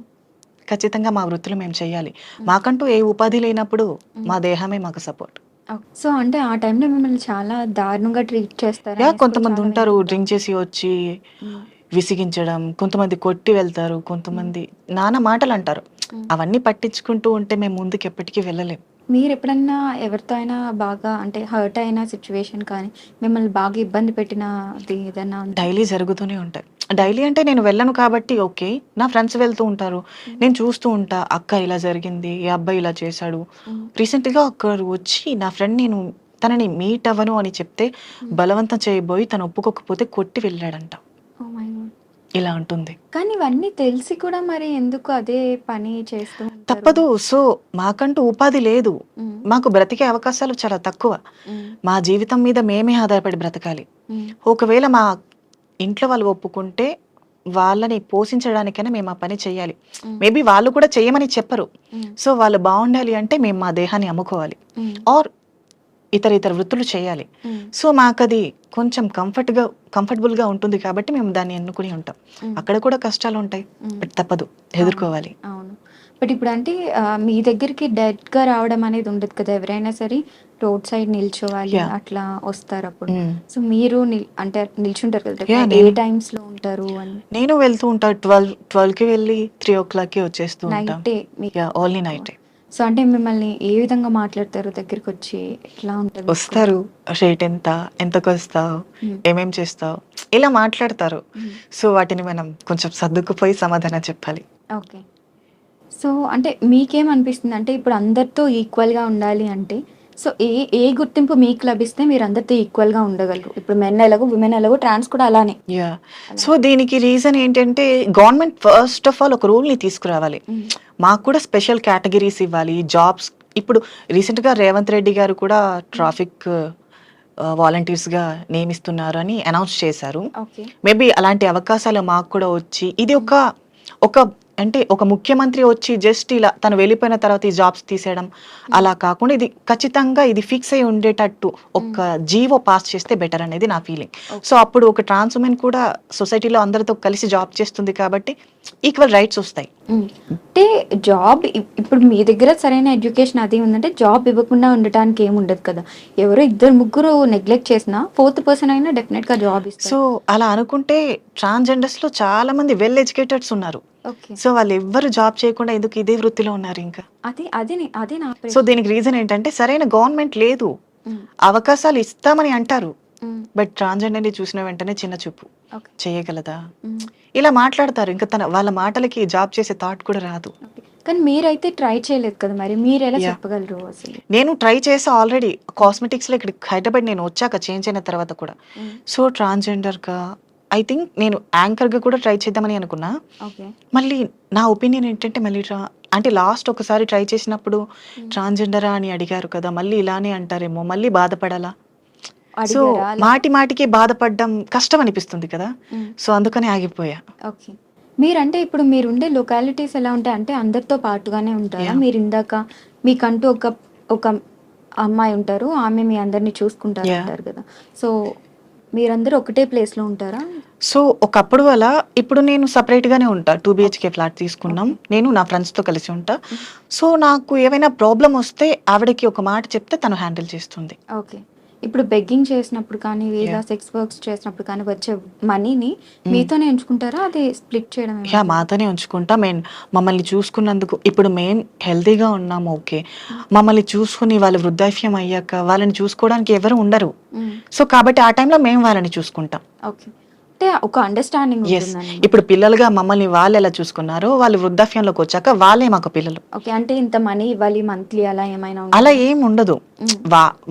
ఖచ్చితంగా మా వృత్తులు మేము చేయాలి. హ్మ్. మాకంటూ ఏ ఉపాధి లేనప్పుడు హ్మ్. మా దేహమే మాకు సపోర్ట్. ఓకే. సో, అంటే ఆ టైంలో మిమ్మల్ని చాలా దారుణంగా ట్రీట్ చేస్తారనేసి కూడా కొంతమంది చాలా ఉంటారు వింటుంటాం. డ్రింక్ చేసి వచ్చి హ్మ్. విసిగించడం, కొంతమంది కొట్టి వెళ్తారు, హ్మ్. కొంతమంది నానా మాటలంటారు. హ్మ్. అవన్నీ పట్టించుకుంటూ ఉంటే మేము ముందుకు ఎప్పటికీ వెళ్ళలేం. మీరెప్పుడన్నా ఎవరితో అయినా బాగా అంటే హర్ట్ అయిన సిట్యుయేషన్ కానీ, మిమ్మల్ని బాగా ఇబ్బంది పెట్టినది ఏదన్నా ఉందా? డైలీ జరుగుతూనే ఉంటాయి. హ్మ్. డైలీ అంటే నేను వెళ్ళను కాబట్టి ఓకే. నా ఫ్రెండ్స్ వెళ్తూ ఉంటారు. హ్మ్. నేను చూస్తూ ఉంటా. అక్క ఇలా జరిగింది. ఈ అబ్బాయి ఇలా చేశాడు. హ్మ్. రీసెంట్‌గా ఒకరు వచ్చి నా ఫ్రెండ్ నేను తనని మీట్ అవ్వను అని చెప్తే హ్మ్. బలవంతం చేయబోయి తను ఒప్పుకోకపోతే కొట్టి వెళ్ళాడంట. Oh my God! ఇలా ఉంటుంది. కానీ ఇవన్నీ తెలిసి కూడా మరి ఎందుకు అదే పని చేస్తూ ఉంటారు? తప్పదు. సో మాకంటూ ఉపాధి లేదు, ఉమ్, మాకు బ్రతికే అవకాశాలు చాలా తక్కువ. ఉమ్, మా జీవితం మీద మేమే ఆధారపడి బ్రతకాలి. ఉమ్, ఒకవేళ మా ఇంట్లో వాళ్ళు ఒప్పుకుంటే వాళ్ళని పోషించడానికైనా మేము ఆ పని చేయాలి. ఉమ్, మేబీ వాళ్ళు కూడా చేయమని చెప్పరు. ఉమ్, సో వాళ్ళు బాగుండాలి అంటే మేము మా దేహాన్ని అమ్ముకోవాలి ఉమ్, ఆర్ ఇతర ఇతర వృత్తులు చేయాలి. ఉమ్, సో మాకది కొంచెం కంఫర్టబుల్గా ఉంటుంది కాబట్టి మేము దాన్ని ఎన్నుకుని ఉంటాం. ఉమ్, అక్కడ కూడా కష్టాలు ఉంటాయి, ఉమ్. బట్ తప్పదు, ఎదుర్కోవాలి. అవును. బట్ ఇప్పుడు అంటే మీ దగ్గరికి డైరెక్ట్‌గా రావడం అనేది ఉండదు కదా! ఎవరైనా సరే రోడ్ సైడ్ నిల్చోవాలి యా. అట్లా వస్తారు అప్పుడు. సో మీరు అంటే నిల్చుంటారు కదా! యా, ఏ టైమ్స్‌లో ఉంటారు అని? నేను వెళ్తూ ఉంటా. 12కి వెళ్ళి 3 o'clockకి వచ్చేస్తూ ఉంటాం. నైటే మీకు. Yeah, only night. సో అంటే మిమ్మల్ని ఏ విధంగా మాట్లాడతారు దగ్గరికి వచ్చి? ఎట్లా ఉంటుంది మీకు? వస్తారు, రేట్ ఎంత, ఎంతకు వస్తావు, ఉమ్, ఏమేం చేస్తావు, ఇలా మాట్లాడతారు. ఉమ్, సో వాటిని మనం కొంచెం సర్దుకుపోయి సమాధానం చెప్పాలి. ఓకే. సో అంటే మీకేమనిపిస్తుంది అంటే ఇప్పుడు అందరితో ఈక్వల్‌గా ఉండాలి అంటే సో ఏ ఏ గుర్తింపు మీకు లభిస్తే మీరు అందరితో ఈక్వల్‌గా ఉండగలరు? ఇప్పుడు మెన్ ఎలాగో, విమెన్ ఎలాగో, ట్రాన్స్ కూడా అలానే. యా. సో దీనికి రీజన్ ఏంటంటే గవర్నమెంట్ ఫస్ట్ ఆఫ్ ఆల్ ఒక రూల్ని తీసుకురావాలి. ఉమ్, మాకు కూడా స్పెషల్ కేటగిరీస్ ఇవ్వాలి, జాబ్స్. ఇప్పుడు రీసెంట్గా రేవంత్ రెడ్డి గారు కూడా ట్రాఫిక్ వాలంటీర్స్గా నియమిస్తున్నారు అని అనౌన్స్ చేశారు. ఓకే. మేబీ అలాంటి అవకాశాలు మాకు కూడా వచ్చి ఇది ఒక ఒక అంటే ఒక ముఖ్యమంత్రి వచ్చి జస్ట్ ఇలా తను వెళ్ళిపోయిన తర్వాత ఈ జాబ్స్ తీసేయడం అలా కాకుండా ఇది ఖచ్చితంగా ఇది ఫిక్స్ అయి ఉండేటట్టు ఒక జీవో పాస్ చేస్తే బెటర్ అనేది నా ఫీలింగ్. సో అప్పుడు ఒక ట్రాన్స్ ఉమెన్ కూడా సొసైటీలో అందరితో కలిసి జాబ్ చేస్తుంది కాబట్టి ఈక్వల్ రైట్స్ వస్తాయి. ఉమ్. అంటే జాబ్ ఇప్పుడు మీ దగ్గర సరైన ఎడ్యుకేషన్ అది ఉందంటే జాబ్ ఇవ్వకుండా ఉండటానికి ఏమి ఉండదు కదా. ఎవరో ఇద్దరు ముగ్గురు నెగ్లెక్ట్ చేసినా ఫోర్త్ పర్సన్ అయినా డెఫినెట్గా జాబ్ ఇస్తారు. సో అలా అనుకుంటే ట్రాన్స్జెండర్స్లో చాలా మంది వెల్ ఎడ్యుకేటెడ్స్ ఉన్నారు. ఓకే. సో వాళ్ళు ఎవ్వరు జాబ్ చేయకుండా ఎందుకు ఇదే వృత్తిలో ఉన్నారు ఇంకా? అది నా సో దీనికి రీజన్ ఏంటంటే సరైన గవర్నమెంట్ లేదు. ఉమ్, అవకాశాలు ఇస్తామని అంటారు, ఉమ్, బట్ ట్రాన్స్జెండర్ని చూసిన వెంటనే చిన్న చూపు, ఓకే. చేయగలదా, ఉమ్, ఇలా మాట్లాడతారు. ఇంకా వాళ్ళ మాటలకి జాబ్ చేసే థాట్ కూడా రాదు. ఓకే. కానీ మీరైతే ట్రై చేయలేదు కదా, మరి మీరు ఎలా Yeah. చెప్పగలరు అసలు? నేను ట్రై చేసా ఆల్రెడీ కాస్మెటిక్స్లో ఇక్కడ హైదరాబాద్ నేను వచ్చాక చేంజ్ అయిన తర్వాత కూడా. ఉమ్, సో ట్రాన్స్జెండర్గా ఐ థింక్ నేను యాంకర్గా కూడా ట్రై చేద్దామని అనుకున్నా. ఓకే. మళ్ళీ నా ఒపీనియన్ ఏంటంటే మళ్ళీ అంటే లాస్ట్ ఒకసారి ట్రై చేసినప్పుడు ట్రాన్స్జెండరా అని అడిగారు కదా, మళ్ళీ ఇలానే అంటారేమో, మళ్ళీ బాధపడాలా. సో అడిగారా అలా? మాటికి బాధపడడం కష్టం అనిపిస్తుంది కదా. ఉమ్, సో అందుకని ఆగిపోయా. ఓకే. మీరంటే ఇప్పుడు మీరుండే లొకాలిటీస్ ఎలా ఉంటాయి అంటే అందరితో పాటుగానే ఉంటారా? Yeah. మీరు ఇందాక మీకంటూ ఒక అమ్మాయి ఉంటారు, ఆమె మీ అందరిని చూసుకుంటారు Yeah. అంటారు కదా. సో మీరందరూ ఒకటే ప్లేస్లో ఉంటారా? సో ఒకప్పుడు అలా, ఇప్పుడు నేను సపరేట్గానే ఉంటా. 2 BHK ఫ్లాట్ తీసుకున్నాం. నేను నా ఫ్రెండ్స్తో కలిసి ఉంటా. సో నాకు ఏమైనా ప్రాబ్లం వస్తే ఆవిడకి ఒక మాట చెప్తే తను హ్యాండిల్ చేస్తుంది. ఓకే. ఇప్పుడు బెగ్గింగ్ చేసినప్పుడు కానీ లేదా Yeah. సెక్స్ వర్క్స్ చేసినప్పుడు కానీ వచ్చే మనీని మీతోనే ఎంచుకుంటారా? అది స్ప్లిట్ చేయడం ఏమైనా? యా, మాతోనే ఉంచుకుంటా. మమ్మల్ని చూసుకున్నందుకు ఇప్పుడు మేము హెల్తీగా ఉన్నాము, ఓకే. మమ్మల్ని చూసుకుని వాళ్ళు వృద్ధాప్యం అయ్యాక వాళ్ళని చూసుకోవడానికి ఎవరు ఉండరు. ఉమ్, సో కాబట్టి ఆ టైంలో మేము వాళ్ళని చూసుకుంటాం. ఓకే. అంటే ఒక అండర్స్టాండింగ్ ఎస్. ఉంటుందండి. ఇప్పుడు పిల్లలుగా మమ్మల్ని వాళ్ళు ఎలా చూసుకున్నారో వాళ్ళు వృద్ధాప్యంలోకి వచ్చాక వాళ్ళే మాకు పిల్లలు. ఓకే. అంటే ఇంత మనీ ఇవ్వాలి మంత్లీ అలా ఏమైనా ఉంటుందా? అలా ఏం ఉండదు. ఉమ్,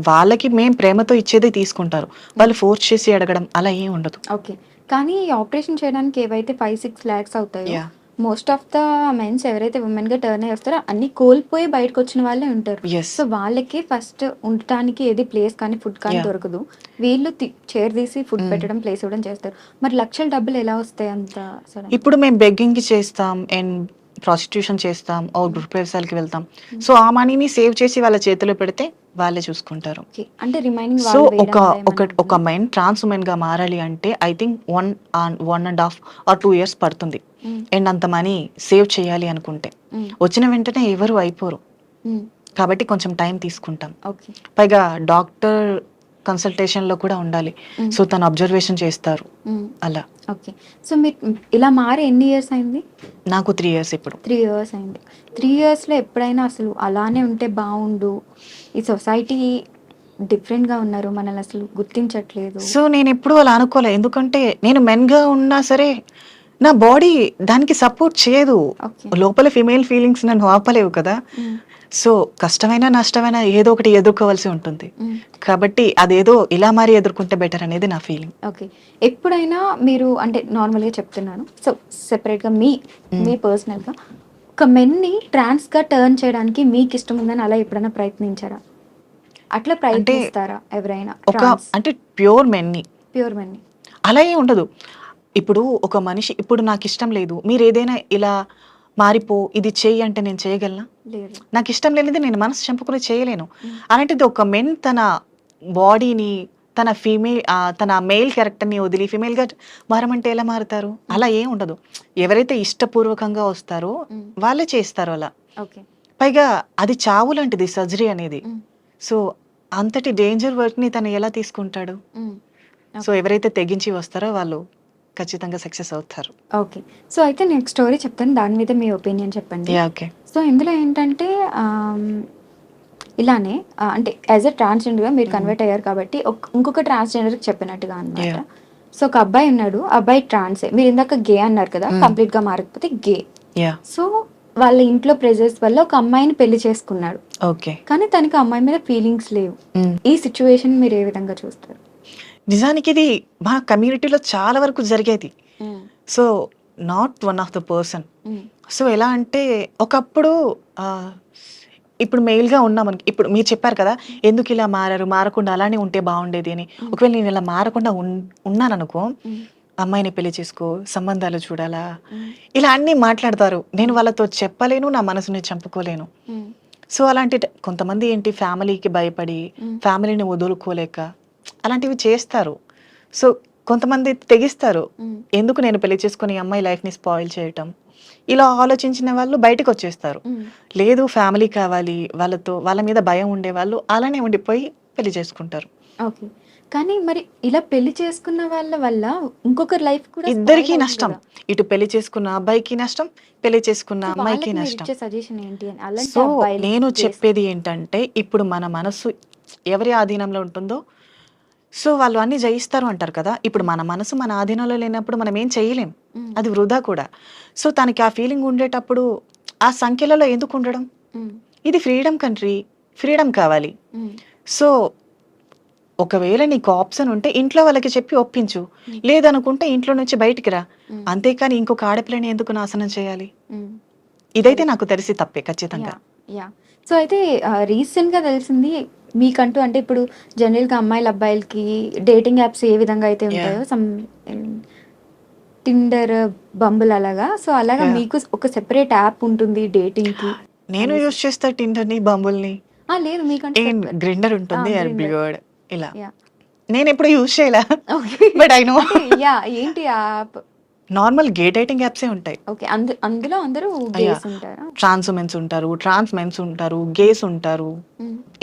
వాళ్ళకి మేము ప్రేమతో ఇచ్చేది తీసుకుంటారు, వాళ్ళు ఫోర్స్ చేసి అడగడం అలా ఏం ఉండదు. ఓకే. కానీ ఆపరేషన్ చేయడానికి ఏవైతే 5-6 lakhs అవుతాయో Yeah. Most of the mens ఎవరైతే ఉమెన్ గా టర్న్ అయ్యి వస్తారో అన్ని కోల్పోయి బయటకు వచ్చిన వాళ్ళే ఉంటారు. Yes. సో వాళ్ళకి ఫస్ట్ ఉండటానికి ఏది ప్లేస్ కానీ ఫుడ్ కానీ Yeah. దొరకదు. వీళ్ళు చైర్ తీసి ఫుడ్ పెట్టడం, ప్లేస్ ఇవ్వడం చేస్తారు. మరి లక్షల డబ్బులు ఎలా వస్తాయి అంత సడన్? ఇప్పుడు మేము బెగ్గింగ్ చేస్తాం అండ్ ప్రాస్టిట్యూషన్ చేస్తాం, గృహ వ్యవసాయాలకి వెళ్తాం. సో ఆ మనీని సేవ్ చేసి వాళ్ళ చేతిలో పెడితే వాళ్ళే చూసుకుంటారు. ఓకే. అంటే రిమైనింగ్ సో ఒక మెన్ ట్రాన్స్ ఉమెన్ గా మారాలి అంటే ఐ థింక్ 1.5 or 2 years పడుతుంది. అండ్ అంత మనీ సేవ్ చేయాలి అనుకుంటే వచ్చిన వెంటనే ఎవరు అయిపోరు, కాబట్టి కొంచెం టైం తీసుకుంటాం. ఓకే. పైగా డాక్టర్ కన్సల్టేషన్లో కూడా ఉండాలి. సో తను అబ్జర్వేషన్ చేస్తారు అలా. ఓకే. సో మీరు ఇలా మారి ఎన్ని ఇయర్స్ అయింది? నాకు 3 years ఇప్పుడు. 3 years అయింది. 3 yearsలో ఎప్పుడైనా అసలు అలానే ఉంటే బాగుండు, ఈ సొసైటీ డిఫరెంట్గా ఉన్నారు, మనల్ని అసలు గుర్తించట్లేదు? సో నేను ఎప్పుడు అలా అనుకోలే, ఎందుకంటే నేను మెన్గా ఉన్నా సరే నా బాడీ దానికి సపోర్ట్ చేయదు. ఓకే. లోపల ఫీమేల్ ఫీలింగ్స్ నన్ను ఆపలేవు కదా. సో కష్టమైన నష్టమైన ఏదో ఒకటి ఎదుర్కోవాల్సి ఉంటుంది. మ్మ్. కాబట్టి అదేదో ఇలా మారి ఎదుర్కొంటే బెటర్ అనేది నా ఫీలింగ్. ఓకే. ఎప్పుడైనా మీరు అంటే నార్మల్గా చెప్తున్నాను, సో సెపరేట్గా మీ పర్సనల్గా ఒక మెన్ని ట్రాన్స్గా టర్న్ చేయడానికి మీకు ఇష్టం ఉందని అలా ఎప్పుడైనా ప్రయత్నించారా? అట్లా ప్రయత్నిస్తారా ఎవరైనా ఒక అంటే ప్యూర్ మెన్ని ప్యూర్ మెన్ని? అలా ఏం ఉండదు. ఇప్పుడు ఒక మనిషి ఇప్పుడు నాకు ఇష్టం లేదు, మీరు ఏదైనా ఇలా మారిపో ఇది చెయ్యి అంటే నేను చేయగలనా? లేదు. నాకు ఇష్టం లేనిది నేను మనసు చంపుకుని చేయలేను. మ్మ్. అలాంటిది ఒక మెన్ తన బాడీని తన తన మెయిల్ క్యారెక్టర్ని వదిలి ఫీమేల్గా మారమంటే ఎలా మారుతారు? అలా ఏం ఉండదు. ఎవరైతే ఇష్టపూర్వకంగా వస్తారో మ్మ్. వాళ్ళే చేస్తారు అలా. ఓకే. పైగా అది చావు లాంటిది సర్జరీ అనేది. మ్మ్. సో అంతటి డేంజర్ వర్క్ని తను ఎలా తీసుకుంటాడు? మ్మ్. సో ఎవరైతే తెగించి వస్తారో వాళ్ళు ఖచ్చితంగా సక్సెస్ అవుతారు. ఓకే. సో అయితే నేను స్టోరీ చెప్తాను, దాని మీద మీ ఒపీనియన్ చెప్పండి. ఓకే. సో ఇందులో ఏంటంటే ఇలానే అంటే యాజ్ ఎ ట్రాన్స్జెండర్గా మీరు కన్వర్ట్ అయ్యారు కాబట్టి ఇంకొక ట్రాన్స్జెండర్కి చెప్పినట్టుగా అనమాట. Yeah. సో ఒక అబ్బాయి ఉన్నాడు, అబ్బాయి ట్రాన్సే. మీరు ఇందాక గే అన్నారు కదా, కంప్లీట్గా మారకపోతే గే. యా. సో వాళ్ళ ఇంట్లో ప్రెజర్స్ వల్ల ఒక అమ్మాయిని పెళ్లి చేసుకున్నాడు, ఓకే. కానీ తనకి అమ్మాయి మీద ఫీలింగ్స్ లేవు. ఈ సిచ్యువేషన్ మీరు ఏ విధంగా చూస్తారు? నిజానికి ఇది మా కమ్యూనిటీలో చాలా వరకు జరిగేది. So not one of the person. So ఎలా అంటే ఒకప్పుడు ఇప్పుడు మెయిల్గా ఉన్నాం మనకి. ఇప్పుడు మీరు చెప్పారు కదా ఎందుకు ఇలా మారారు, మారకుండా అలానే ఉంటే బాగుండేది అని. ఒకవేళ నేను ఇలా మారకుండా ఉన్నాను అనుకో, అమ్మాయిని పెళ్లి చేసుకో, సంబంధాలు చూడాలా, ఇలా అన్నీ మాట్లాడతారు. నేను వాళ్ళతో చెప్పలేను, నా మనసుని చంపుకోలేను. సో అలాంటి కొంతమంది ఏంటి ఫ్యామిలీకి భయపడి ఫ్యామిలీని వదులుకోలేక అలాంటివి చేస్తారు. సో కొంతమంది తెగిస్తారు, ఎందుకు నేను పెళ్లి చేసుకుని అమ్మాయి లైఫ్ని స్పాయిల్ చేయటం. ఇలా ఆలోచించిన వాళ్ళు బయటకు వచ్చేస్తారు. లేదు ఫ్యామిలీ కావాలి, వాళ్ళ మీద భయం ఉండే వాళ్ళు అలానే ఉండిపోయి పెళ్లి చేసుకుంటారు. ఓకే. కానీ మరి ఇలా పెళ్లి చేసుకున్న వాళ్ళ వల్ల ఇంకొకరి లైఫ్ కూడా ఇద్దరికి నష్టం. ఇటు పెళ్లి చేసుకున్న అబ్బాయికి నష్టం, పెళ్లి చేసుకున్న అమ్మాయికి నష్టం. సజెషన్ ఏంటి అని అలాంటి సో అబ్బాయిలు నేను చెప్పేది ఏంటంటే ఇప్పుడు మన మనసు ఎవరి ఆధీనంలో ఉంటుందో సో వాళ్ళు అన్ని జయిస్తారు అంటారు కదా. ఇప్పుడు మన మనసు మన ఆధీనంలో లేనప్పుడు మనం ఏం చేయలేం, అది వృధా కూడా. సో తనకి ఆ ఫీలింగ్ ఉండేటప్పుడు ఆ సంఖ్యలలో ఎందుకు ఉండడం? ఇది ఫ్రీడమ్ కంట్రీ, ఫ్రీడమ్ కావాలి. సో ఒకవేళ నీకు ఆప్షన్ ఉంటే ఇంట్లో వాళ్ళకి చెప్పి ఒప్పించు, లేదనుకుంటే ఇంట్లో నుంచి బయటికి రా. అంతేకాని ఇంకొక ఆడపిల్లని ఎందుకు నాశనం చేయాలి? ఇదైతే నాకు తెలిసి తప్పే ఖచ్చితంగా. యా. సో అయితే రీసెంట్గా తెలిసింది మీకంటూ, అంటే ఇప్పుడు జనరల్గా అమ్మాయిల అబ్బాయిలకి డేటింగ్ యాప్స్ ఏ విధంగా అయితే ఉంటాయో, సమ్ టిండర్, బంబుల్ అలాగా, సో అలాగా మీకు ఒక సెపరేట్ యాప్ ఉంటుంది డేటింగ్కి. నేను యూజ్ చేస్తా టిండర్ని, బంబుల్ని. లేదు మీకంటే గ్రిండర్ ఉంటుంది, Grindr. ఇలా నేను ఎప్పుడు యూజ్ చేయలే, బట్ ఐ నో. యా. ఏంటి యాప్? నార్మల్ గే డేటింగ్ యాప్సే ఉంటాయి. ఓకే. అందులో అందరూ గేస్ ఉంటారా? ట్రాన్స్ ఉమెన్స్ ఉంటారు, ట్రాన్స్ మెన్స్ ఉంటారు, గేస్ ఉంటారు,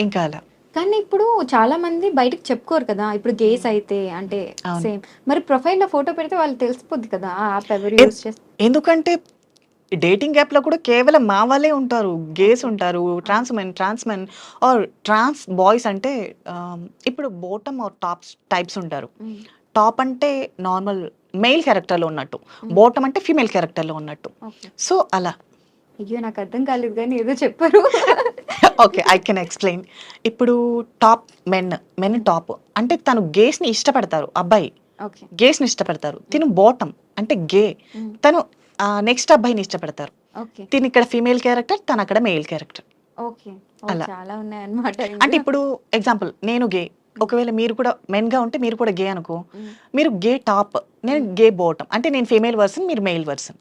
ఇంకా అలా. కానీ ఇప్పుడు చాలా మంది బయటకు చెప్పుకోరు కదా, ఇప్పుడు గేస్ అయితే అంటే సేమ్. మరి ప్రొఫైల్లో ఫోటో పెడితే వాళ్ళు తెలిసిపోద్ది కదా ఆ యాప్ ఎవరు యూజ్ చేస్తారు. ఎందుకంటే డేటింగ్ యాప్ లో కూడా కేవలం మా వాళ్ళే ఉంటారు, గేస్ ఉంటారు, trans men or trans boys. అంటే ఇప్పుడు బాటమ్ ఆర్ టాప్ టైప్స్ ఉంటారు. టాప్ అంటే నార్మల్ మెయిల్ క్యారెక్టర్లో ఉన్నట్టు, బాటమ్ అంటే ఫీమేల్ క్యారెక్టర్లో ఉన్నట్టు. సో అలా. అయ్యో నాకు అర్థం కాలేదు కానీ ఏదో చెప్పారు. Okay, I can explain. ఇప్పుడు టాప్ మెన్ టాప్ అంటే తను గేస్ని ఇష్టపడతారు, అబ్బాయి గేస్ని ఇష్టపడతారు. తిను బాటమ్ అంటే గే, తను నెక్స్ట్ అబ్బాయిని ఇష్టపడతారు. తిని ఇక్కడ ఫీమేల్ క్యారెక్టర్, తను అక్కడ మెయిల్ క్యారెక్టర్. అలా చాలా ఉన్నాయన్నమాట. అంటే ఇప్పుడు ఎగ్జాంపుల్ నేను గే, ఒకవేళ మీరు కూడా మెన్ గా ఉంటే మీరు కూడా గే అనుకో, మీరు గే టాప్, నేను గే బాటమ్, అంటే నేను ఫీమేల్ వర్సన్, మీరు మెయిల్ వర్సన్.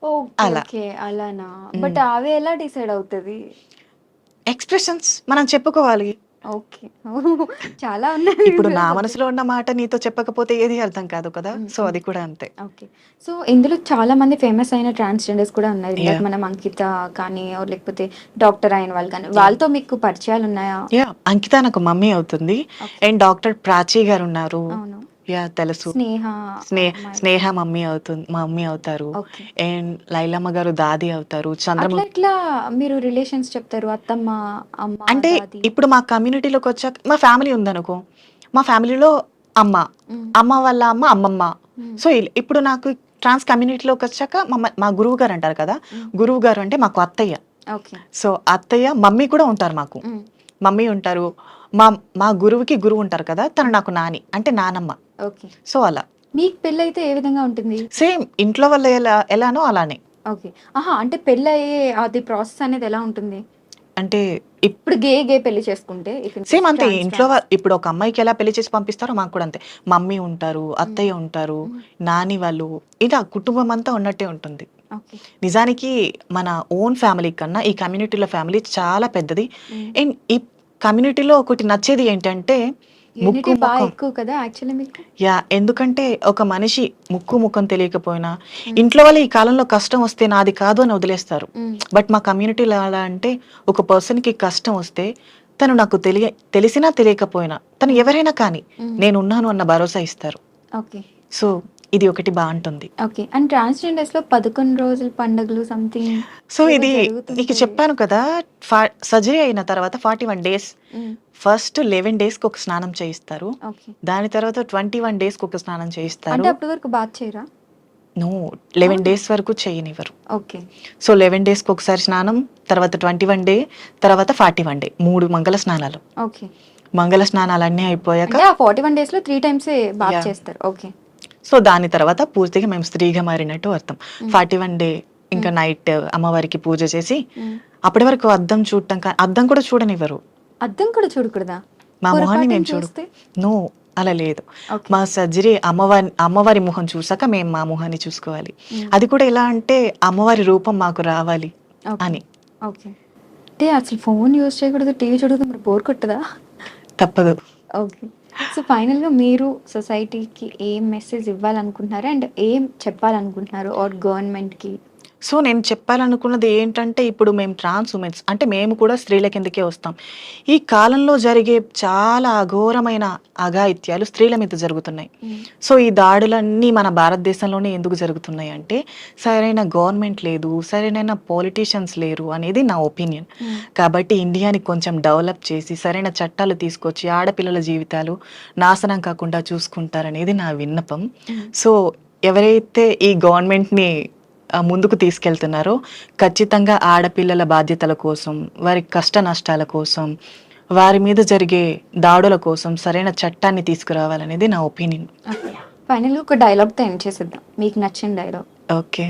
ఓకే అలానా. బట్ అవి ఎలా డిసైడ్ అవుతుంది? ఎక్స్ప్రెషన్స్ మనం చెప్పుకోవాలి. ఓకే. చాలా ఉన్నాయి. ఇప్పుడు నా మనసులో ఉన్న మాట నీతో చెప్పకపోతే ఏది అర్థం కాదు కదా. సో అది కూడా అంతే. ఓకే. సో ఇందులో చాలా మంది ఫేమస్ అయిన ట్రాన్స్జెండర్స్ కూడా ఉన్నారు. లైక్ మనం అంకిత కానీ లేకపోతే డాక్టర్ అయిన వాళ్ళు కానీ, వాళ్ళతో మీకు పరిచయాలు ఉన్నాయా? యా, అంకిత నాకు మమ్మీ అవుతుంది. అండ్ డాక్టర్ ప్రాచీ గారు ఉన్నారు. యా తెలుసు. స్నేహ మమ్మీ అవుతారు. అండ్ లైలమ్మ గారు దాది అవుతారు. చంద్రముఖి. ఇట్లా మీరు రిలేషన్స్ చెప్తారు, అత్తమ్మ, అమ్మ. అంటే ఇప్పుడు మా కమ్యూనిటీలోకి వచ్చాక మా ఫ్యామిలీ ఉందనుకో, మా ఫ్యామిలీలో అమ్మ వాళ్ళ అమ్మమ్మ. సో ఇప్పుడు నాకు ట్రాన్స్ కమ్యూనిటీలోకి వచ్చాక మా గురువు గారు అంటారు కదా, గురువు గారు అంటే మాకు అత్తయ్య. ఓకే. సో అత్తయ్య మమ్మీ కూడా ఉంటారు మాకు. మమ్మీ ఉంటారు. మా మా గురువుకి గురువు ఉంటారు కదా, తను నాకు నాని అంటే నానమ్మ. ఓకే. సో అలా మీకు పెళ్ళైతే ఏ విధంగా ఉంటుంది? సేమ్ ఇంట్లో వాళ్ళు ఎలానో అలానే. ఓకే. ఆహా! అంటే పెళ్ళయ్యే అది ప్రాసెస్ అనేది ఎలా ఉంటుంది? అంటే ఇప్పుడు గే పెళ్లి చేసుకుంటే ఇక సేమ్ అంతే. ట్రాన్స్ ఇంట్లో ట్రాన్స్. ఇప్పుడు ఒక అమ్మాయికి ఎలా పెళ్లి చేసి పంపిస్తారో మాకు కూడా అంతే. మమ్మీ ఉంటారు, అత్తయ్య ఉంటారు, నాని వాళ్ళు, ఇలా కుటుంబం అంతా ఉన్నట్టే ఉంటుంది. ఓకే. నిజానికి మన ఓన్ ఫ్యామిలీ కన్నా ఈ కమ్యూనిటీలో ఫ్యామిలీ చాలా పెద్దది. అండ్ ఈ కమ్యూనిటీలో ఒకటి నచ్చేది ఏంటంటే ముక్కు యూనిటీ బాగా ముఖం. ఎక్కువ కదా యాక్చువల్లీ మీకు? ఎందుకంటే ఒక మనిషి ముక్కు ముఖం తెలియకపోయినా ఇంట్లో వాళ్ళు ఈ కాలంలో కష్టం వస్తే నాది కాదు అని వదిలేస్తారు. బట్ మా కమ్యూనిటీలో ఎలా అంటే ఒక పర్సన్కి కష్టం వస్తే తను నాకు తెలిసినా తెలియకపోయినా తను ఎవరైనా కానీ నేనున్నాను అన్న భరోసా ఇస్తారు. ఓకే. సో ఇది ఒకటి బాగుంటుంది. ఓకే. అండ్ ట్రాన్స్‌జెండర్స్‌లో 11 రోజుల పండుగలు సంథింగ్ సో ఏదో ఇది జరుగుతుంటాయి. నీకు చెప్పాను కదా, సర్జరీ అయిన తర్వాత 41 డేస్ ఫస్ట్ 11 డేస్కి ఒక స్నానం చేయిస్తారు. ఓకే. దాని తర్వాత 21 డేస్కి ఒక స్నానం చేయిస్తారు. అంటే అప్పటి వరకు బాత్ చేయరా? నో, 11 డేస్ వరకు చేయనివ్వరు. ఓకే. సో 11 డేస్కి ఒకసారి స్నానం, తర్వాత 21 డే, తర్వాత 41 డే, 3 మంగళ స్నానాలు. ఓకే. మంగళ స్నానాలన్నీ అయిపోయాక అంటే ఆ 41 డేస్‌లో 3 టైమ్సే బాత్ Yeah. చేస్తారు. ఓకే. సో దాని తర్వాత పూర్తిగా మేము స్త్రీగా మారినట్టు అర్థం. 41 డే ఇంకా నైట్ అమ్మవారికి పూజ చేసి అప్పటి వరకు అద్దం చూడటం అద్దం కూడా చూడనివ్వరు. అద్దం కూడా చూడకూడదా? మా మొహాన్ని పొరపాటున మేము చూడు. చూస్తే? నో, అలా లేదు. ఓకే. మా సర్జరీ అమ్మవారి మొహం చూసాక మేము మా మొహాన్ని చూసుకోవాలి. అది కూడా ఎలా అంటే అమ్మవారి రూపం మాకు రావాలి ఓకే. అని. ఓకే. అంటే అసలు ఫోన్ యూజ్ చేయకూడదు, టీవీ చూడకూడదు, మరి బోర్ కొట్టదా? తప్పదు. ఓకే. సో ఫైనల్‌గా మీరు సొసైటీకి ఏం మెసేజ్ ఇవ్వాలనుకుంటున్నారు? అండ్ ఏం చెప్పాలనుకుంటున్నారు ఆర్ గవర్నమెంట్‌కి? సో నేను చెప్పాలనుకున్నది ఏంటంటే ఇప్పుడు మేము ట్రాన్స్ ఉమెన్స్ అంటే మేము కూడా స్త్రీల కిందకే వస్తాం. ఈ కాలంలో జరిగే చాలా అఘోరమైన అఘాయిత్యాలు స్త్రీల మీద జరుగుతున్నాయి. సో ఈ దాడులన్నీ మన భారతదేశంలోనే ఎందుకు జరుగుతున్నాయి అంటే సరైన గవర్నమెంట్ లేదు, సరైన పొలిటీషియన్స్ లేరు అనేది నా ఒపీనియన్. కాబట్టి ఇండియాని కొంచెం డెవలప్ చేసి సరైన చట్టాలు తీసుకొచ్చి ఆడపిల్లల జీవితాలు నాశనం కాకుండా చూసుకుంటారనేది నా విన్నపం. సో ఎవరైతే ఈ గవర్నమెంట్ని ముందుకు తీసుకెళ్తున్నారో ఖచ్చితంగా ఆడపిల్లల బాధ్యతల కోసం, వారి కష్ట నష్టాల కోసం, వారి మీద జరిగే దాడుల కోసం సరైన చట్టాన్ని తీసుకురావాలనేది నా ఒపీనియన్. ఫైనల్‌గా ఒక డైలాగ్‌తో ఎండ్ చేసేద్దాం. మీకు నచ్చిన డైలాగ్. ఓకే.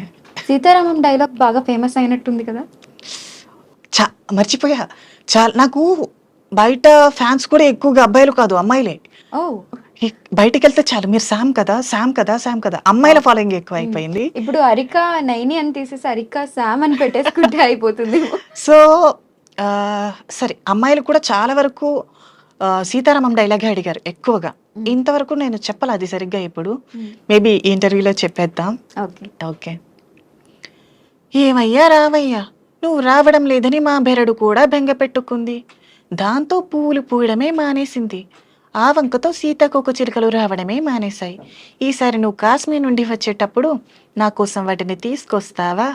సీతారామం డైలాగ్ బాగా ఫేమస్ అయినట్టుంది కదా? మర్చిపోయా. నాకు బయట ఫ్యాన్స్ కూడా ఎక్కువగా అబ్బాయిలు కాదు, అమ్మాయిలే. ఓ. బయటికి వెళ్తే చాలు మీరు శామ్ కదా, శామ్ కదా, శామ్ కదా, అమ్మాయిల ఫాలోయింగ్ ఎక్కువ అయిపోయింది. ఇప్పుడు అరికా నైని అని తీసేసి అరికా శామ్ అని పెట్టేసుకుంటే అయిపోతుంది. సో సరే, అమ్మాయిలు కూడా చాలా వరకు సీతారామం డైలాగే అడిగారు ఎక్కువగా. ఇంతవరకు నేను చెప్పాలి అది సరిగ్గా. ఇప్పుడు మేబీ ఈ ఇంటర్వ్యూలో చెప్పేద్దాం. ఓకే. ఓకే. ఏమయ్యా రావయ్యా, నువ్వు రావడం లేదని మా బెరడు కూడా బెంగ పెట్టుకుంది. దాంతో పూలు పూయడమే మానేసింది. ఆ వంకతో సీతాకోక చిలుకలు రావడమే మానేశాయి. ఈసారి నువ్వు కాశ్మీర్ నుండి వచ్చేటప్పుడు నా కోసం వాటిని తీసుకొస్తావా?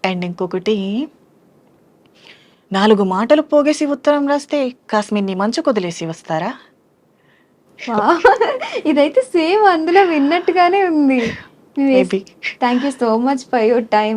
అండ్ ఇంకొకటి, 4 మాటలు పోగేసి ఉత్తరం రాస్తే కాశ్మీర్ని మంచు కొదిలేసి వస్తారా? ఇదైతే సేమ్ అందులో విన్నట్టుగానే ఉంది. Maybe. Thank you so much for your time.